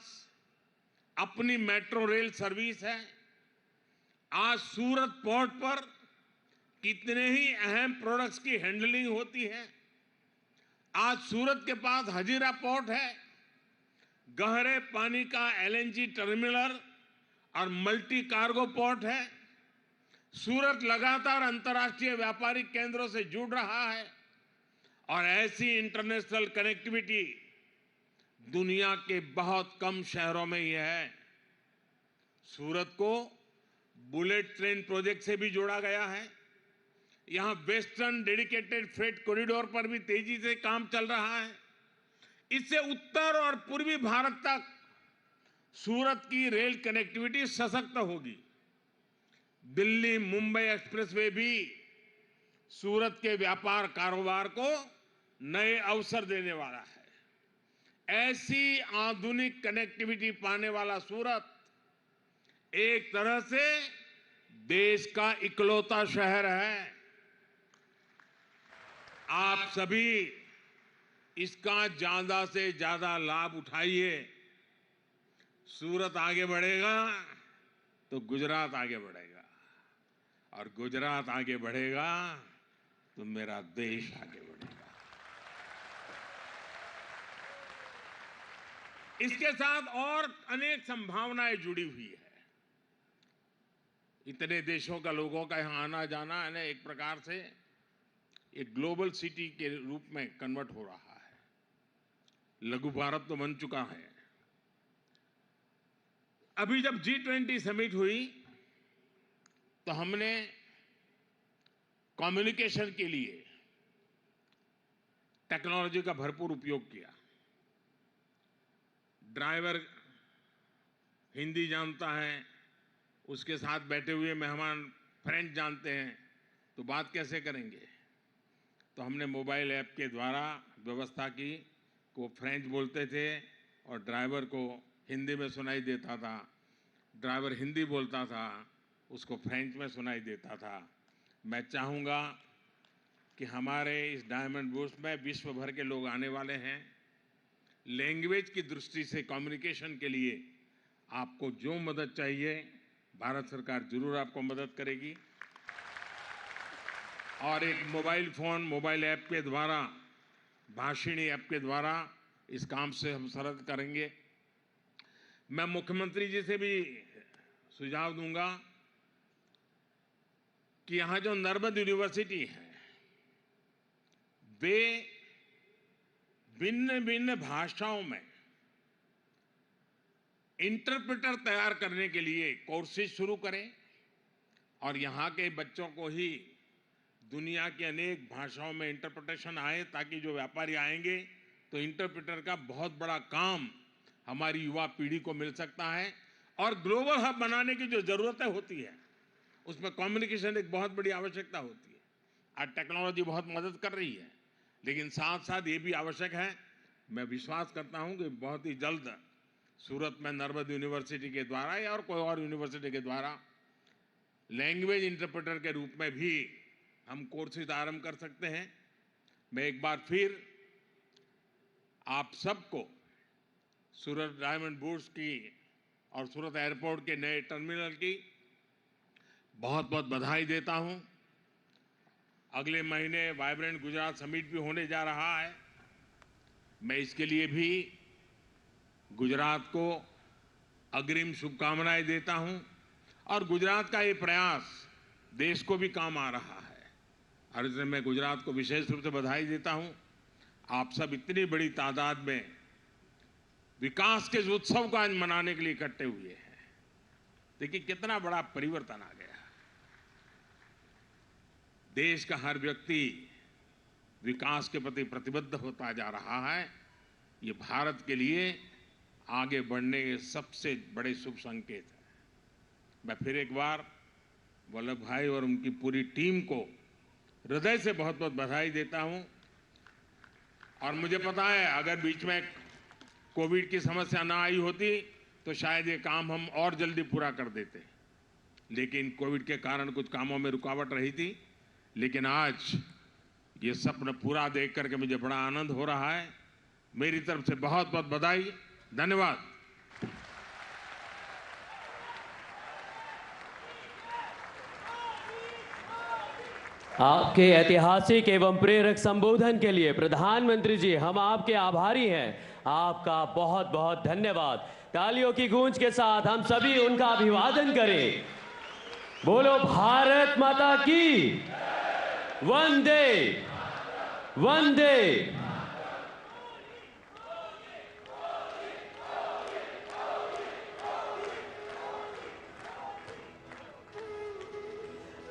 अपनी मेट्रो रेल सर्विस है। आज सूरत पोर्ट पर कितने ही अहम प्रोडक्ट्स की हैंडलिंग होती है। आज सूरत के पास हजीरा पोर्ट है, गहरे पानी का एलएनजी टर्मिनल और मल्टी कार्गो पोर्ट है। सूरत लगातार अंतर्राष्ट्रीय व्यापारिक केंद्रों से जुड़ रहा है और ऐसी इंटरनेशनल कनेक्टिविटी दुनिया के बहुत कम शहरों में ही है। सूरत को बुलेट ट्रेन प्रोजेक्ट से भी जोड़ा गया है। यहां वेस्टर्न डेडिकेटेड फ्रेट कॉरिडोर पर भी तेजी से काम चल रहा है। इससे उत्तर और पूर्वी भारत तक सूरत की रेल कनेक्टिविटी सशक्त होगी। दिल्ली मुंबई एक्सप्रेसवे भी सूरत के व्यापार कारोबार को नए अवसर देने वाला है। ऐसी आधुनिक कनेक्टिविटी पाने वाला सूरत एक तरह से देश का इकलौता शहर है। आप सभी इसका ज्यादा से ज्यादा लाभ उठाइए। सूरत आगे बढ़ेगा तो गुजरात आगे बढ़ेगा और गुजरात आगे बढ़ेगा तो मेरा देश आगे बढ़ेगा। इसके साथ और अनेक संभावनाएं जुड़ी हुई है। इतने देशों का लोगों का यहां आना जाना है, एक प्रकार से एक ग्लोबल सिटी के रूप में कन्वर्ट हो रहा है। लघु भारत तो बन चुका है। अभी जब G20 समिट हुई तो हमने कम्युनिकेशन के लिए टेक्नोलॉजी का भरपूर उपयोग किया। ड्राइवर हिंदी जानता है, उसके साथ बैठे हुए मेहमान फ्रेंच जानते हैं, तो बात कैसे करेंगे? तो हमने मोबाइल ऐप के द्वारा व्यवस्था की कि वो फ्रेंच बोलते थे और ड्राइवर को हिंदी में सुनाई देता था। ड्राइवर हिंदी बोलता था, उसको फ्रेंच में सुनाई देता था। मैं चाहूँगा कि हमारे इस डायमंड बुर्स में विश्व भर के लोग आने वाले हैं। लैंग्वेज की दृष्टि से कम्युनिकेशन के लिए आपको जो मदद चाहिए, भारत सरकार जरूर आपको मदद करेगी। और एक मोबाइल फोन, मोबाइल ऐप के द्वारा, भाषिणी ऐप के द्वारा इस काम से हम सरल करेंगे। मैं मुख्यमंत्री जी से भी सुझाव दूंगा कि यहाँ जो नर्मद यूनिवर्सिटी है, वे भिन्न भिन्न भाषाओं में इंटरप्रेटर तैयार करने के लिए कोर्सेज शुरू करें और यहाँ के बच्चों को ही दुनिया की अनेक भाषाओं में इंटरप्रिटेशन आए, ताकि जो व्यापारी आएंगे तो इंटरप्रेटर का बहुत बड़ा काम हमारी युवा पीढ़ी को मिल सकता है। और ग्लोबल हब बनाने की जो ज़रूरतें होती है, उसमें कम्युनिकेशन एक बहुत बड़ी आवश्यकता होती है। आज टेक्नोलॉजी बहुत मदद कर रही है, लेकिन साथ साथ ये भी आवश्यक है। मैं विश्वास करता हूँ कि बहुत ही जल्द सूरत में नर्मद यूनिवर्सिटी के द्वारा या और कोई और यूनिवर्सिटी के द्वारा लैंग्वेज इंटरप्रेटर के रूप में भी हम कोर्सेज आरंभ कर सकते हैं। मैं एक बार फिर आप सबको सूरत डायमंड बुर्स की और सूरत एयरपोर्ट के नए टर्मिनल की बहुत बहुत बधाई देता हूं। अगले महीने वाइब्रेंट गुजरात समिट भी होने जा रहा है। मैं इसके लिए भी गुजरात को अग्रिम शुभकामनाएं देता हूं और गुजरात का ये प्रयास देश को भी काम आ रहा है और इसलिए मैं गुजरात को विशेष रूप से बधाई देता हूं। आप सब इतनी बड़ी तादाद में विकास के इस उत्सव को आज मनाने के लिए इकट्ठे हुए हैं। देखिए कितना बड़ा परिवर्तन आ गया। देश का हर व्यक्ति विकास के प्रति प्रतिबद्ध होता जा रहा है, ये भारत के लिए आगे बढ़ने के सबसे बड़े शुभ संकेत है। मैं फिर एक बार वल्लभ भाई और उनकी पूरी टीम को हृदय से बहुत बहुत बधाई देता हूं। और मुझे पता है अगर बीच में कोविड की समस्या ना आई होती तो शायद ये काम हम और जल्दी पूरा कर देते, लेकिन कोविड के कारण कुछ कामों में रुकावट रही थी। लेकिन आज ये सपना पूरा देख करके मुझे बड़ा आनंद हो रहा है। मेरी तरफ से बहुत बहुत बधाई, धन्यवाद। आपके ऐतिहासिक एवं प्रेरक संबोधन के लिए प्रधानमंत्री जी हम आपके आभारी हैं। आपका बहुत बहुत धन्यवाद। तालियों की गूंज के साथ हम सभी उनका अभिवादन करें। बोलो भारत माता की वंदे वंदे।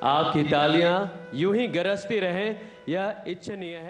आपकी तालियां यूं ही गरजती रहें, यह इच्छनीय है।